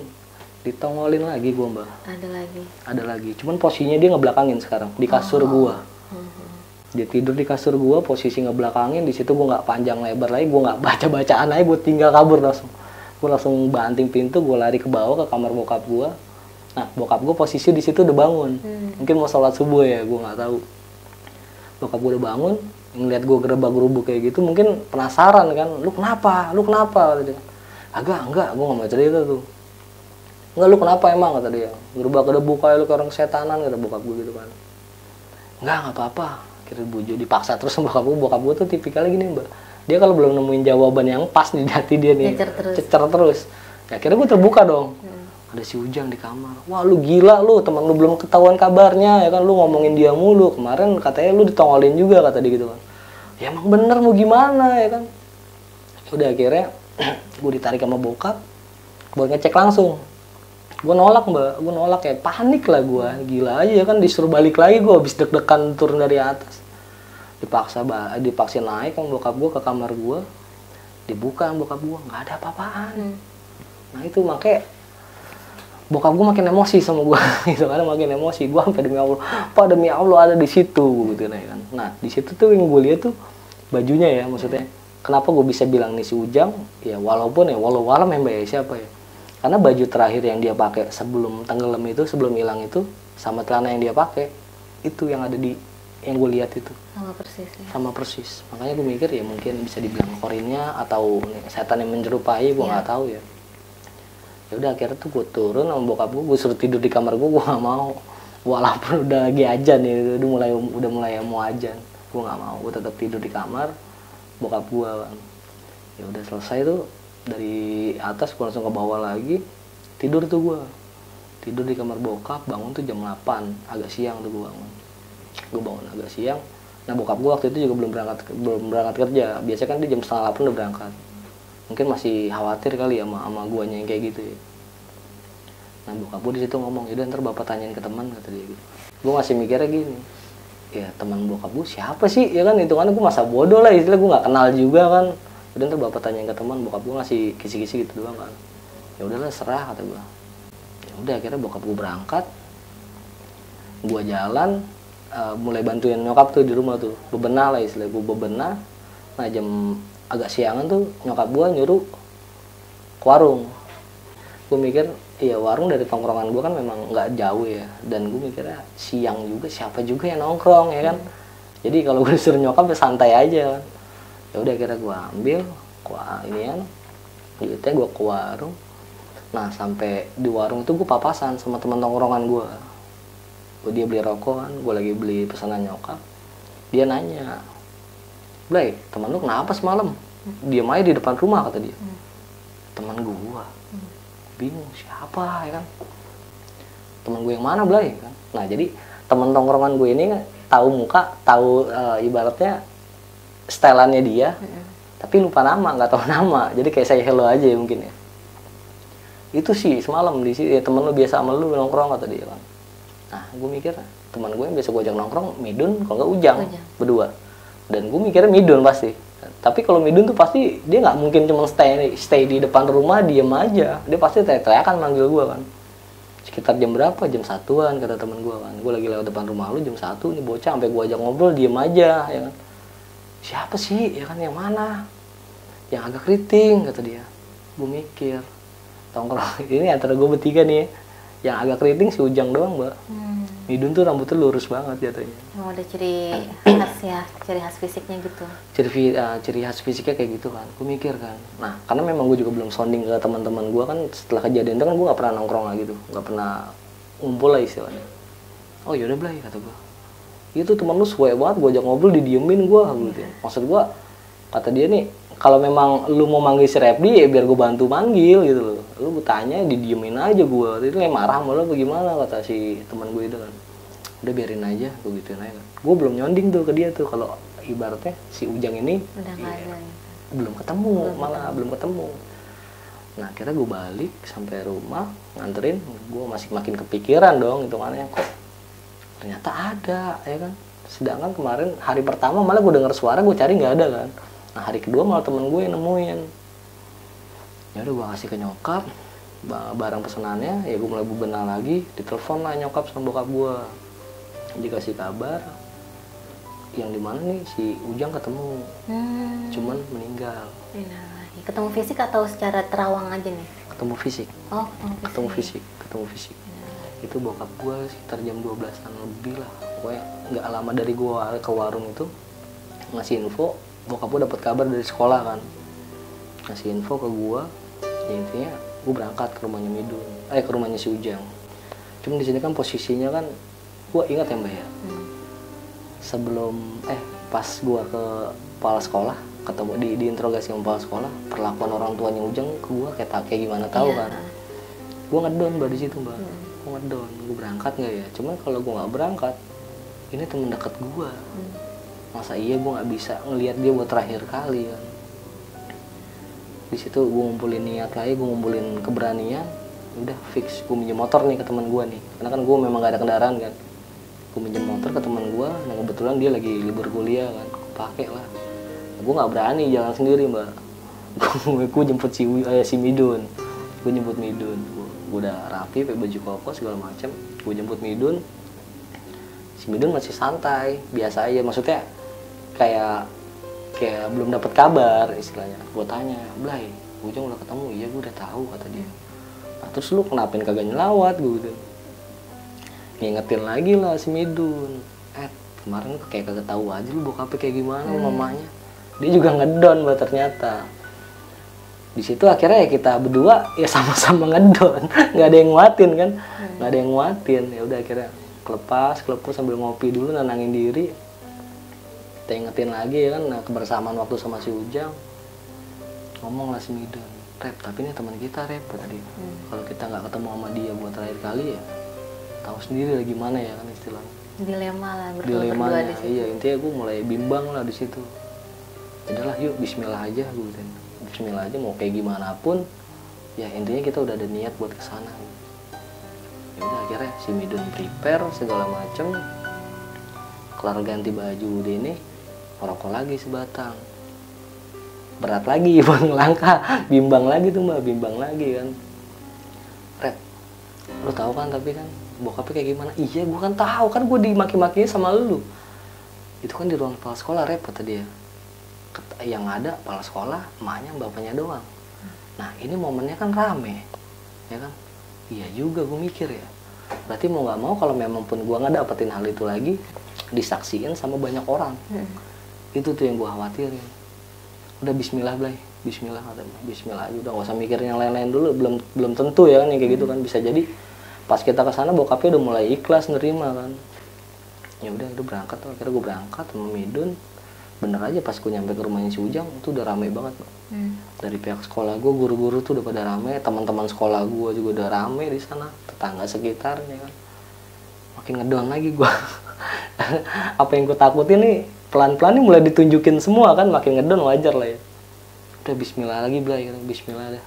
Speaker 1: ditongolin lagi gue Mbak. Ada lagi. Cuman posisinya dia ngebelakangin sekarang di kasur gue. Dia tidur di kasur gue, posisi ngebelakangin. Di situ gue nggak panjang lebar lagi, gue nggak baca-bacaan aja, gue tinggal kabur langsung. Gue langsung banting pintu, gue lari ke bawah ke kamar bokap gue. Nah bokap gue posisi di situ udah bangun, mungkin mau sholat subuh ya, gue nggak tahu. Bokap gue udah bangun, ngeliat gue gerubuk kayak gitu, mungkin penasaran kan, lu kenapa? Kata dia. Enggak, gue nggak mau cerita tuh. Enggak, lu kenapa emang, kata dia. Gerubuk kayak lu kayak orang kesetanan, kata bokap gue gitu kan. Enggak apa-apa. Kira bujuk dipaksa terus sama bokap gue tuh tipikalnya gini Mbak, dia kalau belum nemuin jawaban yang pas di hati dia nih cecer terus. Ya akhirnya gue terbuka dong, ada si Ujang di kamar. Wah lu gila lu, teman lu belum ketahuan kabarnya ya kan, lu ngomongin dia mulu, kemarin katanya lu ditongolin juga, kata dia gitu kan. Ya emang bener mau gimana ya kan. Udah akhirnya gue ditarik sama bokap buat ngecek langsung. Gue nolak mbak, gue nolak kayak panik lah gue, gila aja kan, disuruh balik lagi, gue habis deg-degan turun dari atas, dipaksa naik kan bokap gue ke kamar gue, dibuka bokap gue nggak ada apa-apaan. Nah itu makanya bokap gue makin emosi sama gue gitu kan, makin emosi gue sampai demi Allah, Pak demi Allah ada di situ gitu kan. Nah di situ tuh yang gue lihat tuh bajunya ya, maksudnya kenapa gue bisa bilang nih si Ujang ya, walaupun ya walau alam ya mbak ya, siapa ya, karena baju terakhir yang dia pakai sebelum tenggelam itu, sebelum hilang itu, sama celana yang dia pakai itu yang ada di, yang gue lihat itu
Speaker 2: sama persis ya.
Speaker 1: Sama persis. Makanya gue mikir ya mungkin bisa dibilang korinnya atau setan yang menyerupai, gue nggak tahu ya. Ya udah akhirnya tuh gue turun sama bokap gue suruh tidur di kamar gue nggak mau, walaupun udah lagi ajan ya, udah mulai mau ajan, gue nggak mau, gue tetap tidur di kamar bokap gue kan. Ya udah selesai tuh dari atas gue langsung ke bawah lagi, tidur tuh gue tidur di kamar bokap, bangun tuh jam 8, agak siang tuh gue bangun agak siang. Nah bokap gue waktu itu juga belum berangkat kerja, biasanya kan dia jam 7:30 udah berangkat, mungkin masih khawatir kali ya sama guanya yang kayak gitu ya. Nah bokap gue di situ ngomong, yaudah ntar bapak tanyain ke teman, kata dia gitu. Gue masih mikirnya gini, ya teman bokap gue siapa sih ya kan, hitungannya gue masa bodoh lah, istilah gue nggak kenal juga kan. Udah ntar bapak tanyain ke teman, bokap gue ngasih kisi-kisi gitu doang kan. Ya udahlah serah, kata gue. Ya udah akhirnya bokap gue berangkat, gue jalan, mulai bantuin nyokap tuh di rumah tuh, bebenah lah istilah gue, bebenah. Nah jam agak siangan tuh nyokap gue nyuruh ke warung. Gue mikir iya warung dari tongkrongan gue kan memang nggak jauh ya, dan gue mikirnya siang juga siapa juga yang nongkrong ya kan. Jadi kalau gue disuruh nyokap ya santai aja kan. Ya udah akhirnya gue ambil inian duitnya, gue ke warung. Nah sampai di warung itu gue papasan sama teman tongkrongan gue. Dia beli rokok kan, gue lagi beli pesanan nyokap. Dia nanya, Blay, teman lu kenapa semalam? Diam aja di depan rumah, kata dia. Teman gue. Bingung siapa ya kan? Teman gue yang mana, Blay? Nah jadi teman tongkrongan gue ini tahu muka, tahu ibaratnya stylannya dia, tapi lupa nama, nggak tahu nama. Jadi kayak saya hello aja ya mungkin ya. Itu sih semalam di sini ya, temen lu biasa sama lu nongkrong, kata dia kan. Nah gue mikir teman gue yang biasa gue ajak nongkrong Midun, kalau nggak Ujang berdua. Dan gue mikirnya Midun pasti. Tapi kalau Midun tuh pasti dia nggak mungkin cuma stay di depan rumah diem aja. Dia pasti teriak-teriakan manggil gue kan. Sekitar jam berapa? Jam 1-an kata teman gue kan. Gue lagi lewat depan rumah lu jam 1 nih bocah, sampai gue ajak ngobrol diem aja ya kan. Siapa sih ya kan, yang mana? Yang agak keriting, kata dia. Gue mikir tongkrong ini antara gue bertiga nih, yang agak keriting si Ujang doang mbak. Midun tuh rambutnya lurus banget jatuhnya.
Speaker 2: Oh, ada ciri khas ya, ciri khas fisiknya gitu.
Speaker 1: Ciri khas fisiknya kayak gitu kan. Gue mikir kan. Nah karena memang gue juga belum sounding ke teman-teman gue kan, setelah kejadian itu kan gue nggak pernah nongkrong lagi tuh, nggak pernah ngumpul lah istilahnya. Oh yaudah Blay, kata gue. Itu teman lu suwe banget, gue ajak ngobrol didiemin gue gitu. Maksud gue, kata dia nih, kalau memang lu mau manggil si Repdi ya biar gue bantu manggil gitu loh. Lu tanya didiemin aja gue. Itu kayak marah sama lu bagaimana, kata si teman gue itu kan. Udah biarin aja, gue gituin aja kan. Gue belum nyonding tuh ke dia tuh kalau ibaratnya si Ujang ini
Speaker 2: udah nggak ada.
Speaker 1: Belum ketemu, belum ketemu. Nah akhirnya gue balik sampai rumah nganterin, gue masih makin kepikiran dong hitungannya, kok ternyata ada ya kan. Sedangkan kemarin hari pertama malah gue denger suara, gue cari nggak ada kan. Nah hari kedua malah temen gue yang nemuin. Ya udah gue kasih ke nyokap barang pesanannya, ya gue mulai bebenah lagi. Ditelepon lah nyokap sama bokap gue, dikasih kabar yang dimana nih si Ujang ketemu, cuman meninggal.
Speaker 2: Ketemu fisik atau secara terawang aja nih?
Speaker 1: Ketemu fisik.
Speaker 2: Oh,
Speaker 1: ketemu fisik. Itu bokap gue sekitar jam 12-an lebih lah, pokoknya nggak lama dari gue ke warung itu ngasih info. Bokap gue dapat kabar dari sekolah kan, ngasih info ke gue. Ya intinya gue berangkat ke rumahnya Midun, ke rumahnya si Ujang. Cuma di sini kan posisinya kan, gue ingat ya mbak ya, sebelum pas gue ke kepala sekolah, ketemu diinterogasi sama kepala sekolah, perlakuan orang tuanya Ujang ke gue kayak gimana tahu kan. Gue ngedon mbak di situ mbak. Gue ngedon, gue berangkat nggak ya? Cuman kalau gue nggak berangkat, ini temen dekat gue. Masa iya gue nggak bisa ngelihat dia buat terakhir kali kan. Di situ gue ngumpulin niat lagi, gue ngumpulin keberanian. Udah fix gue minjem motor nih ke teman gue nih, karena kan gue memang gak ada kendaraan kan. Gue minjem motor ke teman gue, nah kebetulan dia lagi libur kuliah kan, pakai lah. Gue nggak berani jalan sendiri mbak. Gue jemput si Midun, gue jemput Midun. Gue udah rapi, pakai baju koko segala macam. Gue jemput Midun. Si Midun masih santai, biasa aja. Maksudnya kayak belum dapat kabar istilahnya. Gue tanya, Blay, Ujang udah ketemu? Iya, gue udah tahu kata dia. Nah, terus lu kenapain kagak nyelawat gue gitu. Ngingetin lagi lah si Midun. Kemarin kayak kagak tahu aja lu bokapnya kayak gimana mamanya. Dia juga ngedon mbak ternyata. Di situ akhirnya ya kita berdua ya sama-sama ngedon, nggak ada yang nguatin kan, nggak ada yang nguatin. Ya udah akhirnya kelepas sambil ngopi dulu, nenangin diri. Kita ingetin lagi ya kan, nah, kebersamaan waktu sama si Ujang. Ngomong lah si Midun, Rep, tapi ini teman kita Rep tadi. Kalau kita nggak ketemu sama dia buat terakhir kali ya, tahu sendiri lah gimana ya kan istilahnya.
Speaker 2: Dilema lah
Speaker 1: Dilemanya, iya intinya gue mulai bimbang lah di situ. Udahlah yuk Bismillah aja gue gitu. Bismillah aja mau kayak gimana pun ya intinya kita udah ada niat buat kesana. Ya udah akhirnya si Midun prepare segala macem, kelar ganti baju udah ini, ngerokok lagi sebatang. Berat lagi buat ngelangkah, bimbang lagi tuh mbak, bimbang lagi kan. Rep, lu tahu kan tapi kan bokapnya kayak gimana? Iya gue kan tahu kan, gue dimaki-makinya sama lu. Itu kan di ruang kepala sekolah Rep kata dia. Yang ada kepala sekolah, emaknya, bapaknya doang. Nah ini momennya kan rame, ya kan? Iya juga gue mikir ya. Berarti mau nggak mau kalau memang pun gue nggak dapetin hal itu lagi, disaksiin sama banyak orang. Itu tuh yang gue khawatirin. Udah Bismillah Blay, Bismillah katanya, Bismillah aja. Udah nggak usah mikir yang lain-lain dulu. Belum tentu ya kan yang kayak gitu kan. Bisa jadi pas kita kesana bokapnya udah mulai ikhlas nerima kan. Ya udah berangkat. Akhirnya gue berangkat sama Midun. Bener aja pas gue nyampe ke rumahnya si Ujang itu udah rame banget Mbak. Dari pihak sekolah gue, guru-guru tuh udah pada rame, teman-teman sekolah gue juga udah rame di sana, tetangga sekitarnya kan. Makin ngedon lagi gue. Apa yang gue takutin nih pelan-pelan nih mulai ditunjukin semua kan, makin ngedon wajar lah ya. Udah Bismillah lagi Blay, Bismillah dah.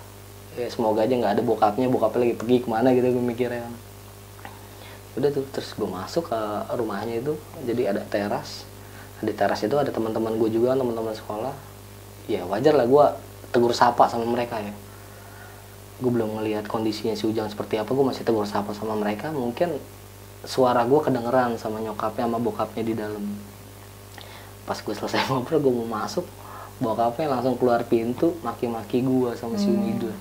Speaker 1: Ya semoga aja nggak ada bokapnya lagi pergi kemana gitu gue mikirnya kan. Udah tuh terus gue masuk ke rumahnya itu, jadi ada teras. Di teras itu ada teman-teman gue juga, teman-teman sekolah. Ya wajar lah gue tegur sapa sama mereka ya. Gue belum ngelihat kondisinya si Ujang seperti apa, gue masih tegur sapa sama mereka. Mungkin suara gue kedengeran sama nyokapnya sama bokapnya di dalam. Pas gue selesai ngobrol, gue mau masuk, bokapnya langsung keluar pintu maki-maki gue sama si Midun.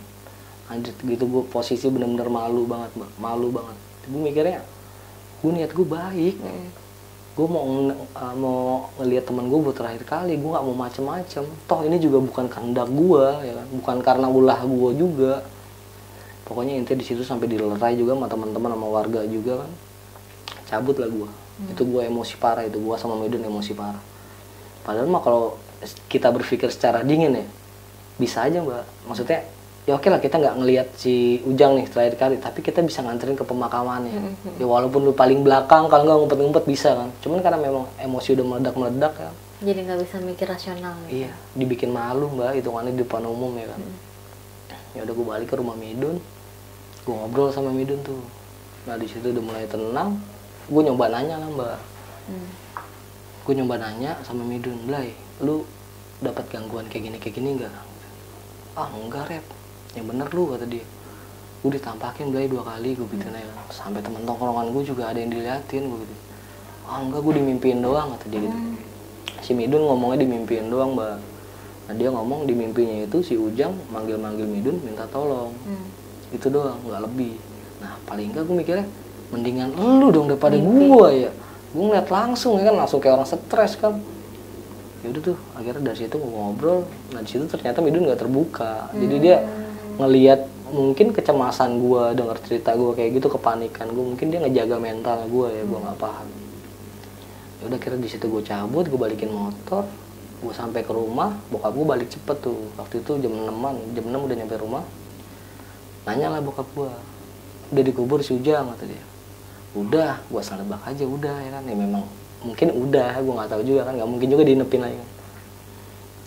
Speaker 1: Anjir gitu, gue posisi bener-bener malu banget Mbak, malu banget. Gue mikirnya, gue niat gue baik. Gue mau ngelihat teman gue buat terakhir kali, gue nggak mau macem-macem. Toh ini juga bukan kehendak gue, ya kan? Bukan karena ulah gue juga. Pokoknya intinya di situ sampai dilerai juga sama teman-teman sama warga juga kan. Cabut lah gue. Itu gue emosi parah, itu gue sama Midun emosi parah. Padahal mah kalau kita berpikir secara dingin ya, bisa aja Mbak. Maksudnya ya oke lah kita nggak ngelihat si Ujang nih terakhir kali, tapi kita bisa nganterin ke pemakamannya. Ya walaupun lu paling belakang, kalau nggak ngumpet-ngumpet bisa kan. Cuman karena memang emosi udah meledak-meledak ya.
Speaker 2: Jadi nggak bisa mikir rasional. Gitu.
Speaker 1: Iya, dibikin malu Mbak, hitungannya di depan umum ya kan. Ya udah gue balik ke rumah Midun, gue ngobrol sama Midun tuh. Nah di situ udah mulai tenang, gue nyoba nanya lah Mbak. Gue nyoba nanya sama Midun, Blay, lu dapat gangguan kayak gini nggak? Ah enggak Rep. Yang bener lu kata dia. Gue ditampakin Blay 2 kali gue gitu aja. Sampai temen tongkrongan gue juga ada yang diliatin gue gitu. Ah enggak, gue dimimpiin doang kata dia gitu. Si Midun ngomongnya dimimpiin doang Mbak. Nah dia ngomong di mimpinya itu si Ujang manggil-manggil Midun minta tolong. Itu doang, nggak lebih. Nah paling enggak gue mikirnya mendingan lu dong daripada gue ya. Gue ngeliat langsung ya kan, langsung kayak orang stres kan. Ya udah tuh akhirnya dari situ gue ngobrol. Nah di situ ternyata Midun nggak terbuka. Jadi dia ngelihat mungkin kecemasan gue, dengar cerita gue kayak gitu, kepanikan gue, mungkin dia ngejaga mental gue ya, gue nggak paham. Ya udah akhirnya di situ gue cabut, gue balikin motor, gue sampai ke rumah, bokap gue balik cepet tuh, waktu itu jam 6 udah nyampe rumah. Nanya lah bokap gue, udah dikubur si Ujang kata dia. Udah, gue asal nebak aja udah ya kan, ya memang mungkin udah, gue nggak tahu juga kan, nggak mungkin juga diinepin lagi.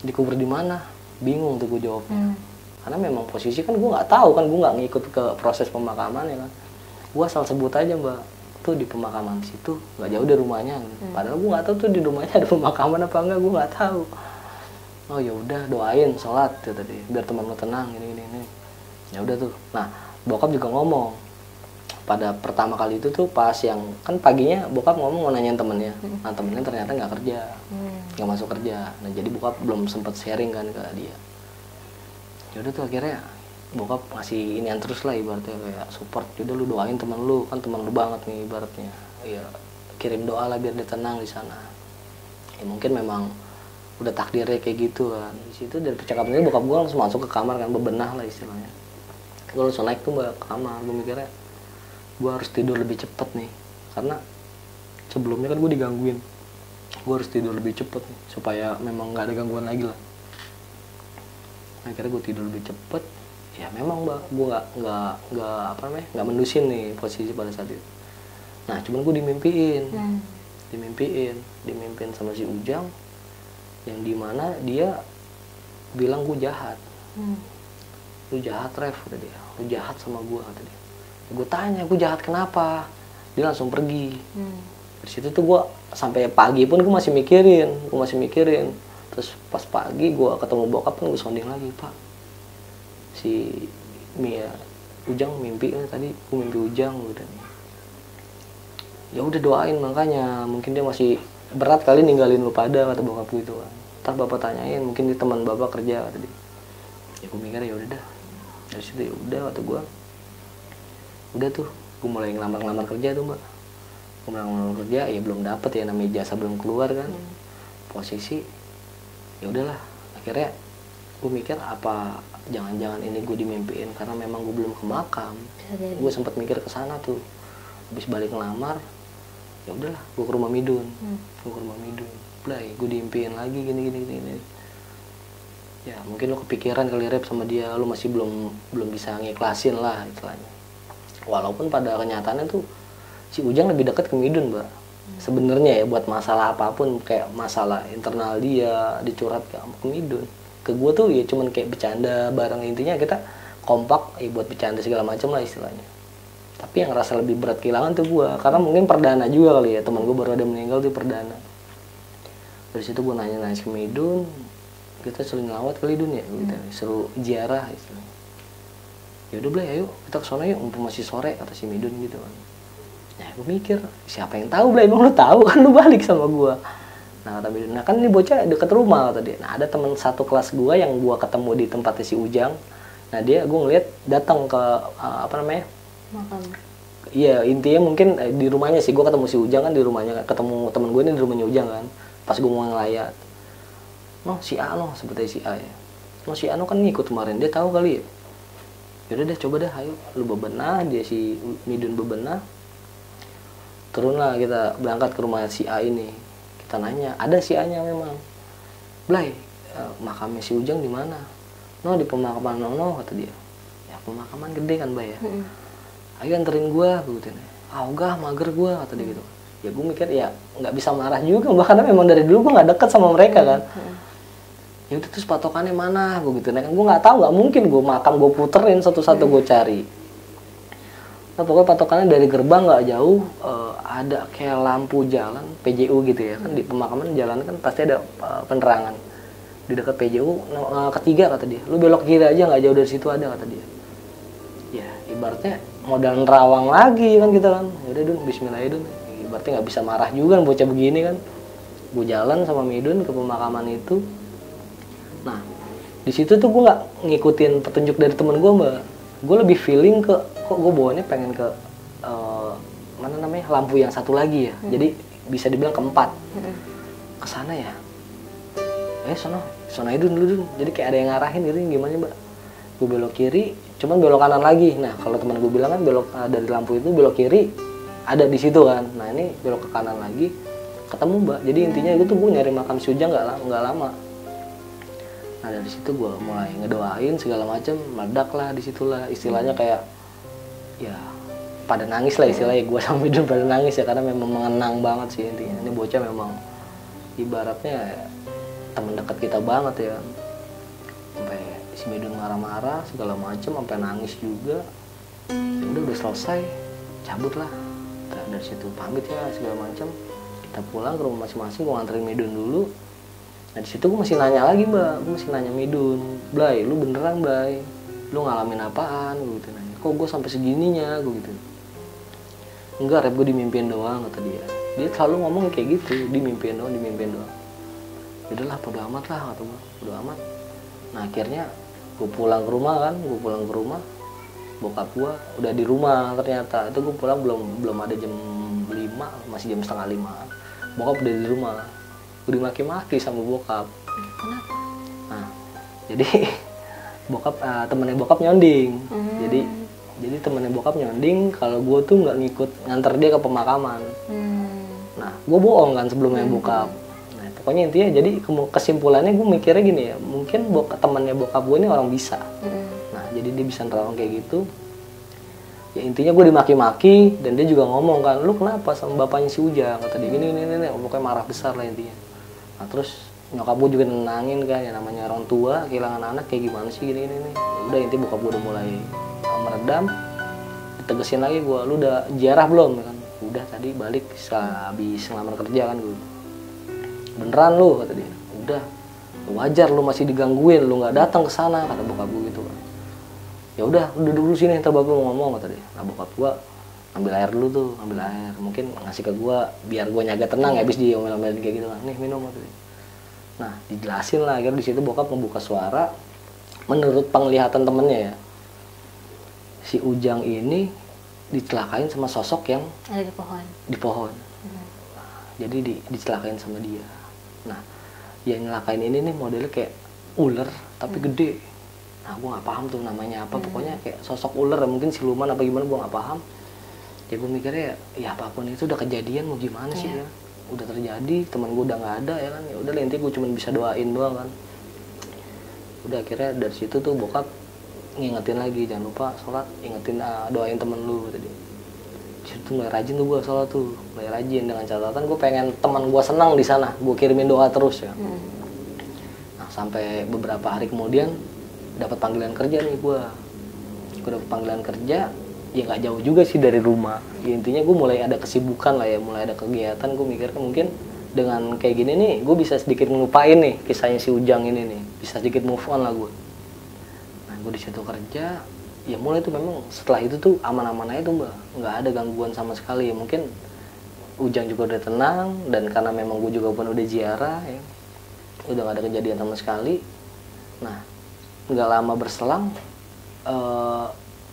Speaker 1: Dikubur di mana? Bingung tuh gue jawabnya. karena memang posisi kan gue nggak tahu kan, gue nggak ngikut ke proses pemakaman ya kan. Gue asal sebut aja mbak, tuh di pemakaman situ nggak jauh dari rumahnya. Padahal gue nggak tahu tuh di rumahnya ada pemakaman apa enggak, gue nggak tahu. Oh ya udah doain, sholat tuh tadi, biar teman lo tenang ini. Ya udah tuh. Nah bokap juga ngomong pada pertama kali itu tuh pas yang kan paginya bokap ngomong mau nanyain temennya. Nah temennya ternyata nggak kerja, nggak masuk kerja. Nah jadi bokap belum sempat sharing kan ke dia. Ya udah tuh akhirnya bokap ngasih inian terus lah ibaratnya kayak support. Udah lu doain temen lu, kan temen lu banget nih ibaratnya. Ya kirim doa lah biar dia tenang di sana. Ya mungkin memang udah takdirnya kayak gitu kan. Di situ dari percakapan itu bokap gue langsung masuk ke kamar kan, bebenah lah istilahnya. Gue langsung naik tuh ke kamar, gue mikirnya gue harus tidur lebih cepet nih, karena sebelumnya kan gue digangguin. Gue harus tidur lebih cepet nih supaya memang nggak ada gangguan lagi lah. Akhirnya gue tidur lebih cepet. Ya memang mbak, gue nggak mendusin nih posisi pada saat itu. Nah cuman gue dimimpiin sama si Ujang, yang dimana dia bilang gue jahat. Lu jahat Ref, kata dia. Lu jahat sama gue, kata dia. Gue tanya, gue jahat kenapa? Dia langsung pergi. Dari situ tuh gue sampai pagi pun gue masih mikirin. Terus pas pagi gue ketemu bokap kan gue sounding lagi, Pak. Si Mia Ujang mimpi kan tadi, gue mimpi Ujang gitu. Ya udah doain, makanya mungkin dia masih berat kali ninggalin lu pada, kata bokap gitu kan. Ntar bapak tanyain, mungkin di teman bapak kerja, kata dia. Ya gue mikir ya udah dah. Dari situ ya udah, kata gue. Udah tuh, gue mulai ngelamar kerja tuh mbak. Gue ngelamar kerja, ya belum dapet ya, namanya ijazah belum keluar kan. Posisi ya udahlah, akhirnya gue mikir apa jangan-jangan ini gue dimimpiin karena memang gue belum ke makam. Gue sempat mikir ke sana tuh. Habis balik ngelamar, ya udahlah gue ke rumah Midun. Blay, gue diimpiin lagi gini. Ya mungkin lo kepikiran kali Rep sama dia, lo masih belum bisa ngiklasin lah istilahnya. Walaupun pada kenyataannya tuh si Ujang lebih dekat ke Midun mbak. Sebenarnya ya buat masalah apapun, kayak masalah internal dia dicurhat ke Midun. Ke gue tuh ya cuman kayak bercanda bareng, intinya kita kompak ya buat bercanda segala macam lah istilahnya. Tapi yang ngerasa lebih berat kehilangan tuh gue, karena mungkin perdana juga kali ya, teman gue baru ada meninggal tuh perdana. Dari situ gue nanya ke Midun, kita sering ngelawat kali Dun ya, gitu. Seru ziarah istilahnya. Ya udah Blay, ayo kita kesana yuk, mumpung masih sore, kata si Midun gitu kan. Nah gue mikir, siapa yang tahu Blay, emang lu tahu kan lu balik sama gue. Nah kata Midun, nah kan ini bocah deket rumah, kata dia. Nah ada teman satu kelas gue yang gue ketemu di tempatnya si Ujang. Nah dia, gue ngeliat datang ke makam. Iya intinya mungkin di rumahnya sih, gue ketemu si Ujang kan di rumahnya, ketemu temen gue ini di rumahnya Ujang kan. Pas gue mau ngelayat, no si A no, sebetulnya si A ya. No si A no kan ngikut kemarin, dia tahu kali ya. Yaudah deh, coba dah, ayo lu bebenah, dia si Midun bebenah. Turunlah kita berangkat ke rumah si A ini. Kita nanya, ada si A nya memang. Blay, makamnya si Ujang di mana? No di pemakaman no, kata dia. Ya pemakaman gede kan Bay ya. Ayo anterin gua, gitu. Ogah mager gua, kata dia gitu. Ya gue mikir ya nggak bisa marah juga, bahkan memang dari dulu gue nggak deket sama mereka kan. Ya udah terus patokannya mana, gue gitu. Nah kan gue nggak tahu, nggak mungkin gue makam gue puterin satu-satu gue cari. Nah pokoknya patokannya dari gerbang nggak jauh ada kayak lampu jalan PJU gitu ya kan, di pemakaman jalan kan pasti ada penerangan. Di dekat PJU ketiga kata dia, lu belok kiri aja nggak jauh dari situ ada, kata dia. Ya ibaratnya modal nerawang lagi kan kita kan. Ya udah Dun, bismillah ya Dun. Berarti nggak bisa marah juga kan bocah begini kan. Gue jalan sama Midun ke pemakaman itu. Nah di situ tuh gue nggak ngikutin petunjuk dari temen gue mbak. Gue lebih feeling ke kok gue bawanya pengen ke mana namanya lampu yang satu lagi ya. Jadi bisa dibilang keempat. Kesana ya. Sono Dun dulu Dun. Jadi kayak ada yang ngarahin gitu, gimana mbak. Gue belok kiri, cuman belok kanan lagi. Nah kalau teman gue bilang kan belok dari lampu itu belok kiri ada di situ kan. Nah ini belok ke kanan lagi ketemu mbak. Jadi intinya itu tuh gue nyari makam si Ujang nggak lama. Nah dari situ gue mulai ngedoain segala macam, meledak lah disitulah istilahnya kayak ya pada nangis lah istilahnya. Gue sama Midun pada nangis ya karena memang mengenang banget sih intinya. Ini bocah memang ibaratnya teman dekat kita banget ya. Sampai Si Midun marah-marah segala macem sampai nangis juga. Ya udah selesai, cabut lah. Nah, dari situ pamit ya segala macem. Kita pulang ke rumah masing-masing, gue nganterin Midun dulu. Nah di situ gue masih nanya lagi mbak, gue masih nanya Midun, Blay, lu beneran Blay, lu ngalamin apaan? Gue gitu nanya, kok gue sampai segininya, gue gitu. Enggak, Rep, gue dimimpiin doang, kata dia. Dia selalu ngomong kayak gitu, dimimpiin doang. Yaudahlah, bodo amat lah, kata gue, bodo amat. Nah akhirnya gue pulang ke rumah, bokap gue udah di rumah ternyata. Itu gue pulang belum ada jam 5, masih jam setengah 5. Bokap udah di rumah. Gue dimaki-maki sama bokap.
Speaker 2: Kenapa?
Speaker 1: Nah, jadi bokap temennya bokap nyonding. Jadi temennya bokap nyonding kalau gue tuh nggak ngikut nganter dia ke pemakaman. Nah, gue bohong kan sebelumnya bokap. Nah, pokoknya intinya jadi kesimpulannya gue mikirnya gini ya, mungkin temennya bokap gue ini orang bisa. Nah, jadi dia bisa nerawang kayak gitu. Ya intinya gue dimaki-maki dan dia juga ngomong kan, lu kenapa sama bapaknya si Ujang? Kata dia gini, pokoknya marah besar lah intinya. Nah terus nyokap gue juga nenangin kan, ya namanya orang tua kehilangan anak kayak gimana sih gini. Ya udah intinya bokap gue udah mulai meredam. Ditegesin lagi gue, lu udah ziarah belum? Ya kan, udah tadi balik habis ngelamar kerja kan gue. Beneran lu? Kata dia. Udah, wajar lu masih digangguin, lu nggak datang ke sana, kata bokap gue gitu kan. Ya udah dulu sini ntar bapak mau ngomong, kata dia. Nah bokap gua ambil air dulu, mungkin ngasih ke gua biar gua nyaga tenang, habis dia omel-omelin kayak gitu kan, nih minum, kata dia. Nah dijelasin lah, akhirnya di situ bokap membuka suara. Menurut penglihatan temennya ya, si Ujang ini dicelakain sama sosok yang
Speaker 2: ada di pohon.
Speaker 1: Nah, jadi dicelakain sama dia. Nah yang nyelakain ini nih modelnya kayak ular tapi gede. Nah gue nggak paham tuh namanya apa, pokoknya kayak sosok ular, mungkin siluman apa gimana gue nggak paham. Ya gue mikirnya ya apapun itu udah kejadian, mau gimana sih ya, udah terjadi, teman gue udah nggak ada ya kan, ya udah intinya gue cuma bisa doain doang kan. Udah akhirnya dari situ tuh bokap ngingetin lagi, jangan lupa sholat, ingetin doain temen lu tadi. Situ mulai rajin tuh gue sholat tuh, mulai rajin dengan catatan gue pengen teman gue senang di sana, gue kirimin doa terus ya. Nah sampai beberapa hari kemudian dapat panggilan kerja nih gue dapat panggilan kerja, ya nggak jauh juga sih dari rumah. Ya, intinya gue mulai ada kesibukan lah ya, mulai ada kegiatan. Gue mikir mungkin dengan kayak gini nih gue bisa sedikit ngelupain nih kisahnya si Ujang ini nih, bisa sedikit move on lah gue. Nah gue di situ kerja, ya mulai tuh memang setelah itu tuh aman-aman aja tuh mbak, nggak ada gangguan sama sekali. Ya mungkin Ujang juga udah tenang, dan karena memang gue juga pun udah ziarah ya, udah nggak ada kejadian sama sekali. Nah nggak lama berselang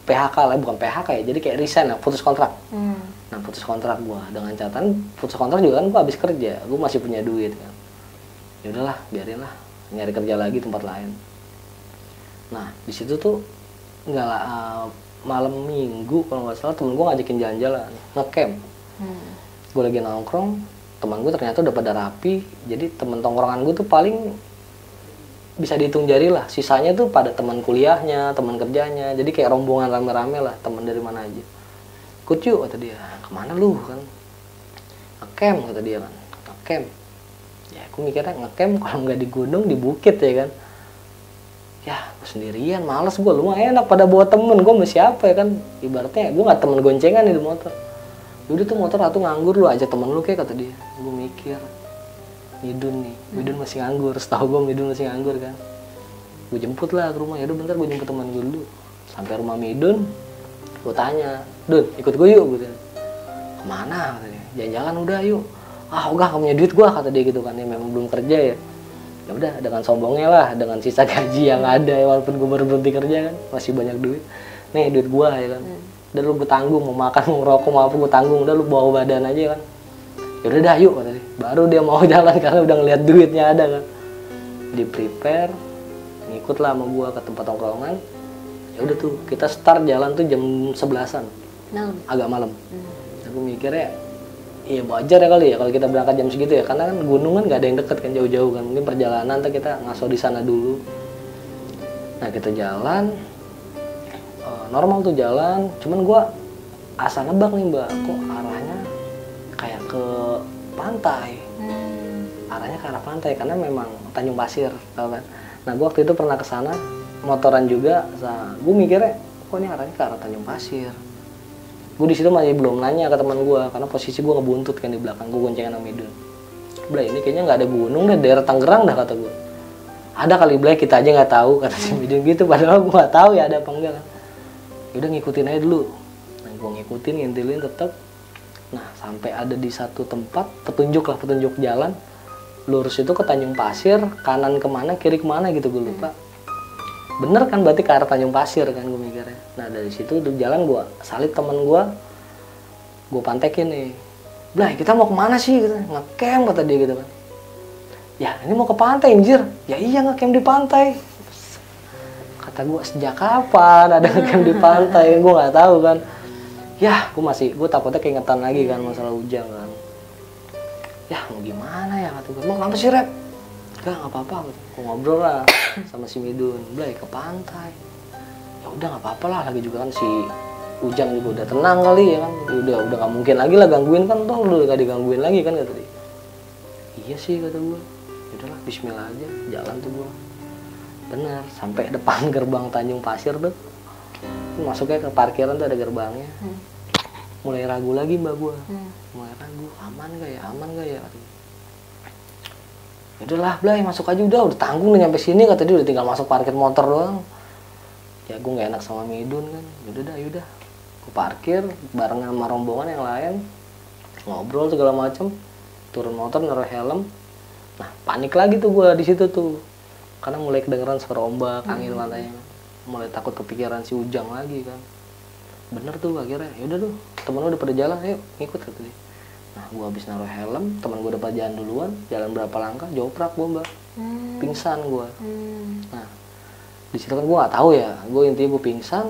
Speaker 1: PHK lah, bukan PHK ya, jadi kayak resign lah, putus kontrak. Nah putus kontrak gue dengan catatan putus kontrak juga kan gue habis kerja, gue masih punya duit kan. Ya udahlah biarin lah, nyari kerja lagi tempat lain. Nah di situ tuh nggak malam minggu kalau nggak salah temen gue ngajakin jalan-jalan ngecamp. Gue lagi nongkrong, teman gue ternyata udah pada rapi, jadi temen tongkrongan gue tuh paling bisa dihitung jari lah, sisanya tuh pada teman kuliahnya, teman kerjanya, jadi kayak rombongan rame-rame lah, teman dari mana aja. Ikut yuk, kata dia. Kemana lu kan? Ngecamp, kata dia kan. Ngecamp. Ya aku mikirnya ngecamp kalau nggak di gunung, di bukit ya kan. Ya gue sendirian, males gue, lu mah enak pada bawa temen, gue sama siapa ya kan. Ibaratnya gue nggak temen goncengan nih di motor. Yaudah tuh motor atau nganggur, lu aja temen lu kayak, kata dia. Gue mikir Midun nih, Midun masih nganggur, setahu gue Midun masih nganggur kan. Gue jemput lah ke rumah, yaudah bentar gue jemput teman gue dulu. Sampai rumah Midun, gue tanya, Dun ikut gue yuk, gue tanya. Kemana? Katanya, jalan-jalan udah yuk. Ah enggak, kamu punya duit gue, kata dia gitu kan, ya memang belum kerja ya. Ya udah dengan sombongnya lah, dengan sisa gaji yang ada ya, walaupun gue baru berhenti kerja kan, masih banyak duit. Nih duit gue ya kan, udah lu gue tanggung, mau makan, mau ngerokok, mau apa gue tanggung, udah lu bawa badan aja kan. Yaudah dah yuk, kata dia. Baru dia mau jalan karena udah ngeliat duitnya ada kan. Di prepare, ngikut lah sama gua ke tempat tongkrongan. Ya udah tuh kita start jalan tuh jam 11-an, agak malam. Aku mikirnya iya wajar ya kali ya kalau kita berangkat jam segitu ya, karena kan gunung kan nggak ada yang deket kan, jauh-jauh kan. Mungkin perjalanan ntar kita ngaso di sana dulu. Nah kita jalan normal tuh jalan, cuman gua asal nebak nih mbak, kok arahnya kayak ke pantai. Arahnya ke arah pantai karena memang Tanjung Pasir, tau kan. Nah gue waktu itu pernah ke sana motoran juga. Gue mikirnya kok ini arahnya ke arah Tanjung Pasir. Gue di situ masih belum nanya ke teman gue karena posisi gue ngebuntut kan di belakang, gue goncengan sama Midun. Blay, ini kayaknya nggak ada gunung deh, daerah Tangerang dah kata gue. Ada kali Blay, kita aja nggak tahu kata si Midun gitu, padahal gue nggak tahu ya ada apa enggak kan. Udah ngikutin aja dulu. Nah, gue ngikutin, ngintilin tetap. Nah, sampai ada di satu tempat petunjuk jalan lurus itu ke Tanjung Pasir, kanan kemana, kiri kemana gitu gue lupa. Bener kan berarti ke arah Tanjung Pasir kan gue mikirnya. Nah dari situ di jalan gue salib temen gue pantekin nih. Blay, kita mau kemana sih? Gitu. Ngecamp kata dia gitu kan. Ya ini mau ke pantai anjir. Ya iya ngecamp di pantai. Kata gue sejak kapan ada ngecamp di pantai? Gue nggak tahu kan. Ya gue takutnya keingetan lagi kan masalah Ujang kan. Ya mau gimana ya kata gue. Mau kenapa sih Rep? Gak apa-apa, aku ngobrol lah sama si Midun. Blay ke pantai. Ya udah nggak apa-apa lah, lagi juga kan si Ujang juga udah tenang kali ya kan. Udah nggak mungkin lagi lah gangguin kan, toh udah nggak digangguin lagi kan kata dia. Iya sih kata gue. Udahlah Bismillah aja, jalan tuh gue. Bener, sampai depan gerbang Tanjung Pasir tuh. Masuknya ke parkiran tuh ada gerbangnya. Mulai ragu lagi mbak gue. Mulai ragu, aman gak ya? Udahlah Blay, masuk aja udah tanggung udah nyampe sini kata dia, udah tinggal masuk parkir motor doang. Ya gue nggak enak sama Midun kan. Yaudah gue parkir bareng sama rombongan yang lain, ngobrol segala macem, turun motor naruh helm. Nah panik lagi tuh gue di situ tuh karena mulai kedengeran suara ombak, angin matanya, mulai takut kepikiran si Ujang lagi kan. Bener tuh akhirnya, yaudah tuh temen lu udah pada jalan, ayo ngikut kata dia. Nah, gue habis naruh helm, teman gue dapat jalan duluan, jalan berapa langkah, joprak gue mbak, pingsan gue. Nah, di situ kan gue nggak tahu ya, intinya gue pingsan,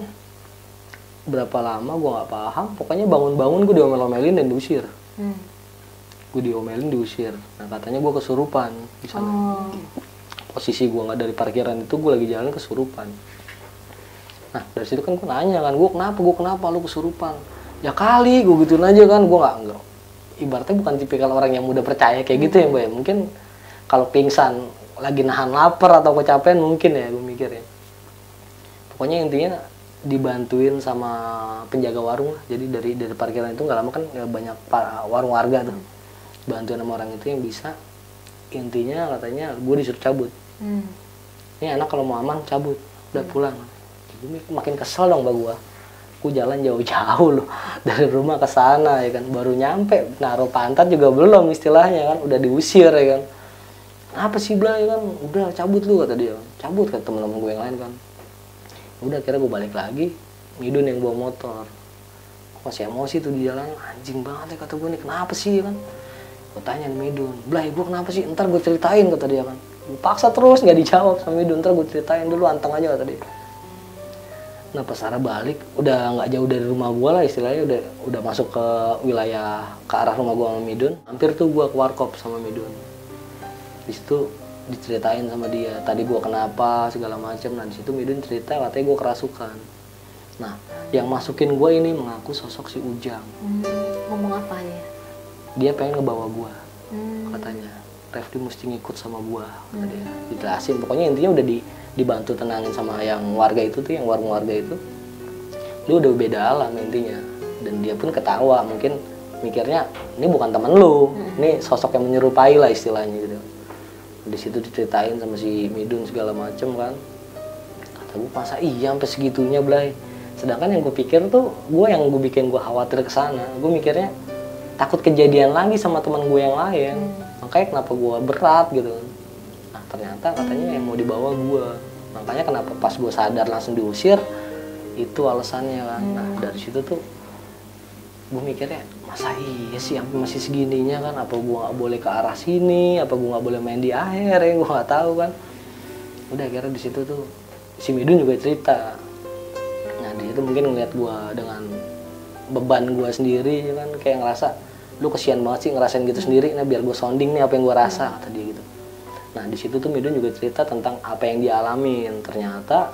Speaker 1: berapa lama gue nggak paham, pokoknya bangun-bangun gue diomel-omelin dan diusir. Gue diomelin, diusir. Nah, katanya gue kesurupan di sana. Posisi gue nggak dari parkiran itu, gue lagi jalan kesurupan. Nah, dari situ kan gue nanya kan, gue kenapa lu kesurupan? Ya kali, gue gituin aja kan, gue nggak ibaratnya bukan tipikal orang yang mudah percaya kayak gitu ya mbak ya. Mungkin kalau pingsan lagi nahan lapar atau kecapean mungkin ya gue mikir ya. Pokoknya intinya dibantuin sama penjaga warung lah. Jadi dari parkiran itu nggak lama kan banyak warung warga tuh. Bantuin sama orang itu yang bisa. Intinya katanya gue disuruh cabut. Ini anak kalau mau aman cabut, udah pulang. Gue makin kesel dong mbak gue. Aku jalan jauh-jauh loh dari rumah ke sana ya kan, baru nyampe naruh pantat juga belum istilahnya kan, udah diusir ya kan. Apa sih Blay kan, udah cabut lu kata dia, cabut kata temen-temen gue yang lain kan. Udah akhirnya gue balik lagi, Midun yang bawa motor. Kok masih emosi tuh di jalan, anjing banget ya kata gue nih, kenapa sih ya kan. Gue tanya nih Midun, Blay gue kenapa sih, ntar gue ceritain kata dia kan. Gue paksa terus nggak dijawab sama Midun, ntar gue ceritain dulu, anteng aja kata dia. Nah pas arah balik udah nggak jauh dari rumah gue lah istilahnya, udah masuk ke wilayah ke arah rumah gue sama Midun. Hampir tuh gue ke warkop sama Midun. Di situ diceritain sama dia tadi gue kenapa segala macam. Nah di situ Midun cerita katanya gue kerasukan. Nah yang masukin gue ini mengaku sosok si Ujang.
Speaker 2: Ngomong apa dia?
Speaker 1: Dia pengen ngebawa gue katanya. Refdi mesti ngikut sama gue kata dia. Dijelasin pokoknya intinya udah dibantu tenangin sama yang warga itu tuh, yang warung warga itu. Lu udah beda alam intinya. Dan dia pun ketawa, mungkin mikirnya ini bukan temen lu, ini sosok yang menyerupai lah istilahnya gitu. Di situ diceritain sama si Midun segala macem kan. Kata gue masa iya sampai segitunya Blay. Sedangkan yang gue pikir tuh, yang gue bikin gue khawatir kesana, gue mikirnya takut kejadian lagi sama teman gue yang lain. Makanya kenapa gue berat gitu. Nah ternyata katanya yang mau dibawa gue. Makanya kenapa pas gue sadar langsung diusir, itu alasannya kan. Nah dari situ tuh gue mikirnya masa iya sih sampai masih segininya kan, apa gue nggak boleh ke arah sini, apa gue nggak boleh main di air ya, gue nggak tahu kan. Udah akhirnya di situ tuh si Midun juga cerita. Nah di situ mungkin ngeliat gue dengan beban gue sendiri kan, kayak ngerasa lu kesian banget sih ngerasain gitu sendiri. Nah biar gue sounding nih apa yang gue rasa kata dia gitu. Nah di situ tuh Midun juga cerita tentang apa yang dia alamin. Ternyata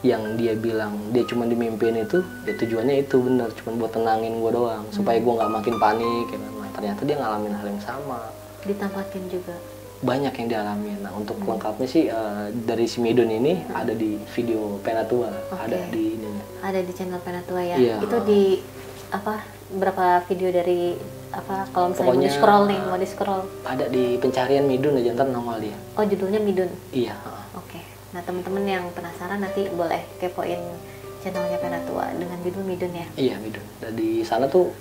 Speaker 1: yang dia bilang dia cuma dimimpiin itu, ya tujuannya itu bener, cuma buat tenangin gue doang supaya gue nggak makin panik. Ya kan? Nah ternyata dia ngalamin hal yang sama.
Speaker 2: Ditampakin juga.
Speaker 1: banyak yang dialami. Nah untuk lengkapnya sih dari si Midun ini ada di video Penatua, ada di ini.
Speaker 2: Ada di channel Penatua ya.
Speaker 1: Iya.
Speaker 2: Itu di apa berapa video dari apa kalau misalnya
Speaker 1: Pokoknya,
Speaker 2: mau di scroll nih, mau di scroll.
Speaker 1: Ada di pencarian Midun aja ntar nongol dia.
Speaker 2: Oh judulnya Midun.
Speaker 1: Iya.
Speaker 2: Oke. Nah teman-teman yang penasaran nanti boleh kepoin channelnya Penatua dengan judul Midun ya.
Speaker 1: Iya Midun. Dan di sana tuh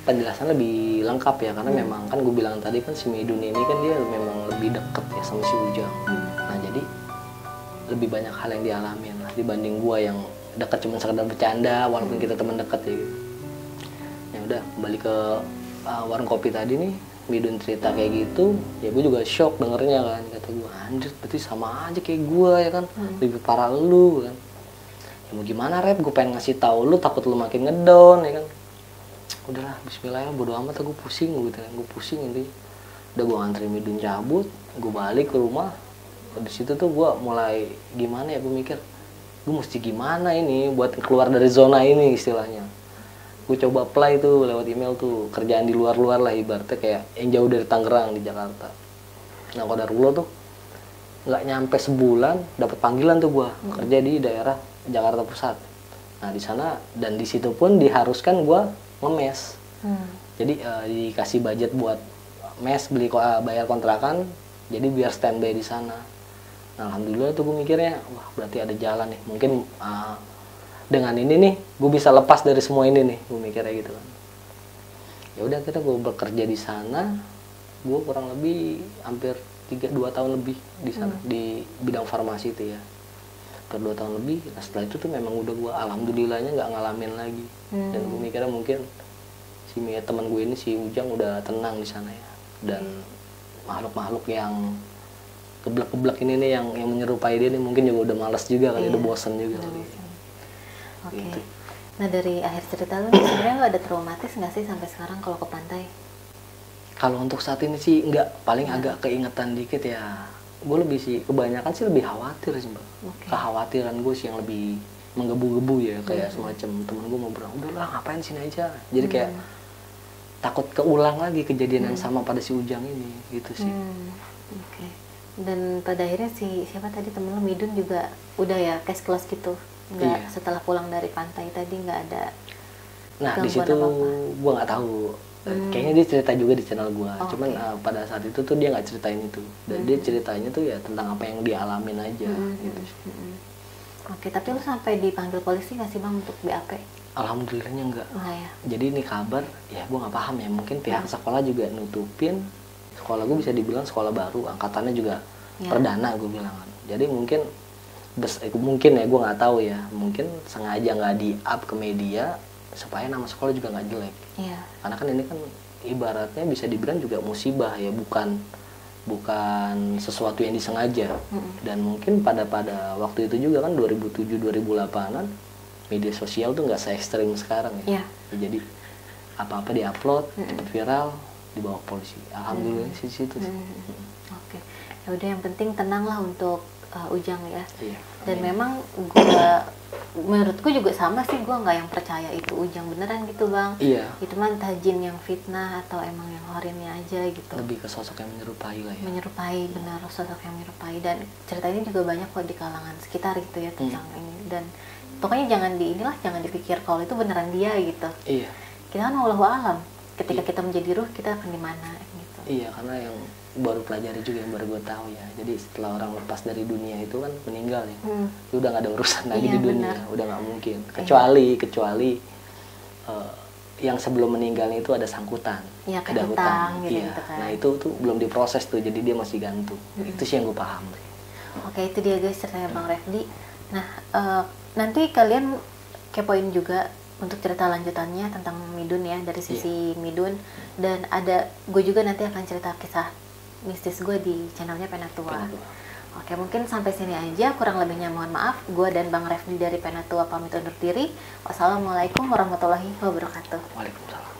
Speaker 1: penjelasan lebih lengkap ya karena memang kan gue bilang tadi kan si Midun ini kan dia memang lebih deket ya sama si Ujang. Nah jadi lebih banyak hal yang dialamin lah dibanding gue yang dekat cuma sekedar bercanda walaupun kita teman dekat ya gitu. Ya udah kembali ke warung kopi tadi nih, Midun cerita kayak gitu, ya gue juga shock dengernya kan, kata gue anjir berarti sama aja kayak gue ya kan, lebih parah lu kan. Ya mau gimana Rep, gue pengen ngasih tahu lu takut lu makin ngedown ya kan. Udahlah bismillah ya bodo amat, gue pusing gitu kan, gue pusing intinya. Udah gue ngantri Midun cabut, gue balik ke rumah. Di situ tuh gue mulai gimana ya, gue mikir gue mesti gimana ini buat keluar dari zona ini istilahnya. Gue coba apply tuh lewat email tuh kerjaan di luar-luar lah, ibaratnya kayak yang jauh dari Tangerang di Jakarta. Nah qadarullah tuh nggak nyampe sebulan dapat panggilan tuh gue kerja di daerah Jakarta Pusat. Nah di sana dan di situ pun diharuskan gue ngemes. Jadi dikasih budget buat mes, bayar kontrakan, jadi biar standby di sana. Nah, alhamdulillah tuh gue mikirnya wah berarti ada jalan nih, mungkin dengan ini nih gue bisa lepas dari semua ini nih, gue mikirnya gitu kan. Ya udah kita gue bekerja di sana, gue kurang lebih hampir 2 tahun lebih di sana di bidang farmasi itu ya, hampir 2 tahun lebih. Nah setelah itu tuh memang udah gue alhamdulillahnya nggak ngalamin lagi. Dan gue mikirnya mungkin si teman gue ini si Ujang udah tenang di sana ya, dan makhluk-makhluk yang keblek-keblek ini nih yang menyerupai dia nih mungkin juga udah malas juga kali, udah bosan juga kali.
Speaker 2: Oke.
Speaker 1: Gitu.
Speaker 2: Nah dari akhir cerita lu nih, sebenarnya lu ada traumatis nggak sih sampai sekarang kalau ke pantai?
Speaker 1: Kalau untuk saat ini sih enggak, paling agak keingetan dikit ya. Gue lebih sih kebanyakan sih lebih khawatir sih Mbak. Kekhawatiran gue sih yang lebih menggebu-gebu ya, kayak semacam temen gue mau bilang udahlah ngapain sini aja. Jadi kayak takut keulang lagi kejadian yang sama pada si Ujang ini gitu sih.
Speaker 2: Oke. Dan pada akhirnya si siapa tadi temen lu Midun juga udah ya case close gitu. Nggak, setelah pulang dari pantai tadi nggak ada.
Speaker 1: Nah di situ gue nggak tahu. Kayaknya dia cerita juga di channel gue. Cuman pada saat itu tuh dia nggak ceritain itu. Dan dia ceritanya tuh ya tentang apa yang dia alamin aja. Gitu.
Speaker 2: Oke, tapi lu sampai dipanggil polisi nggak sih Bang untuk BAP?
Speaker 1: Alhamdulillahnya enggak.
Speaker 2: Ya.
Speaker 1: Jadi ini kabar ya gue nggak paham ya. Mungkin pihak sekolah juga nutupin. Sekolah gue bisa dibilang sekolah baru, angkatannya juga perdana gue bilang. Jadi mungkin ya gue nggak tahu ya, mungkin sengaja nggak di up ke media supaya nama sekolah juga nggak jelek. Karena kan ini kan ibaratnya bisa dibilang juga musibah ya, bukan sesuatu yang disengaja. Dan mungkin pada waktu itu juga kan 2007-2008an media sosial tuh nggak se-ekstrim sekarang ya. Jadi apa-apa diupload cepet viral, dibawa ke polisi. Alhamdulillah sih situ sih.
Speaker 2: Oke. Ya udah yang penting tenanglah untuk Ujang ya. Dan
Speaker 1: amin.
Speaker 2: memang menurutku juga sama sih, gue nggak yang percaya itu Ujang beneran gitu Bang. Itu mah entah jin yang fitnah atau emang yang horinnya aja gitu.
Speaker 1: Lebih ke sosok yang menyerupai lah ya.
Speaker 2: Menyerupai, benar, sosok yang menyerupai. Dan cerita ini juga banyak kok di kalangan sekitar gitu ya tentang ini. Dan pokoknya jangan dipikir kalau itu beneran dia gitu. Kita kan wallahu alam. Ketika kita menjadi ruh, kita akan di mana gitu.
Speaker 1: Karena yang baru pelajari juga, yang baru gue tahu ya. Jadi setelah orang lepas dari dunia itu kan meninggal ya. Itu udah nggak ada urusan lagi di dunia, udah nggak mungkin. Kecuali yang sebelum meninggalnya itu ada sangkutan, ada hutang. Gitu kan. Nah itu tuh belum diproses tuh, jadi dia masih gantung. Itu sih yang gue paham.
Speaker 2: Oke, itu dia guys ceritanya Bang Refdi. Nah nanti kalian kepoin juga untuk cerita lanjutannya tentang Midun ya, dari sisi Midun. Dan gue juga nanti akan cerita kisah mistis gue di channelnya Penatua. Oke, mungkin sampai sini aja, kurang lebihnya mohon maaf. Gue dan Bang Refdi dari Penatua pamit undur diri. Wassalamualaikum warahmatullahi wabarakatuh.
Speaker 1: Waalaikumsalam.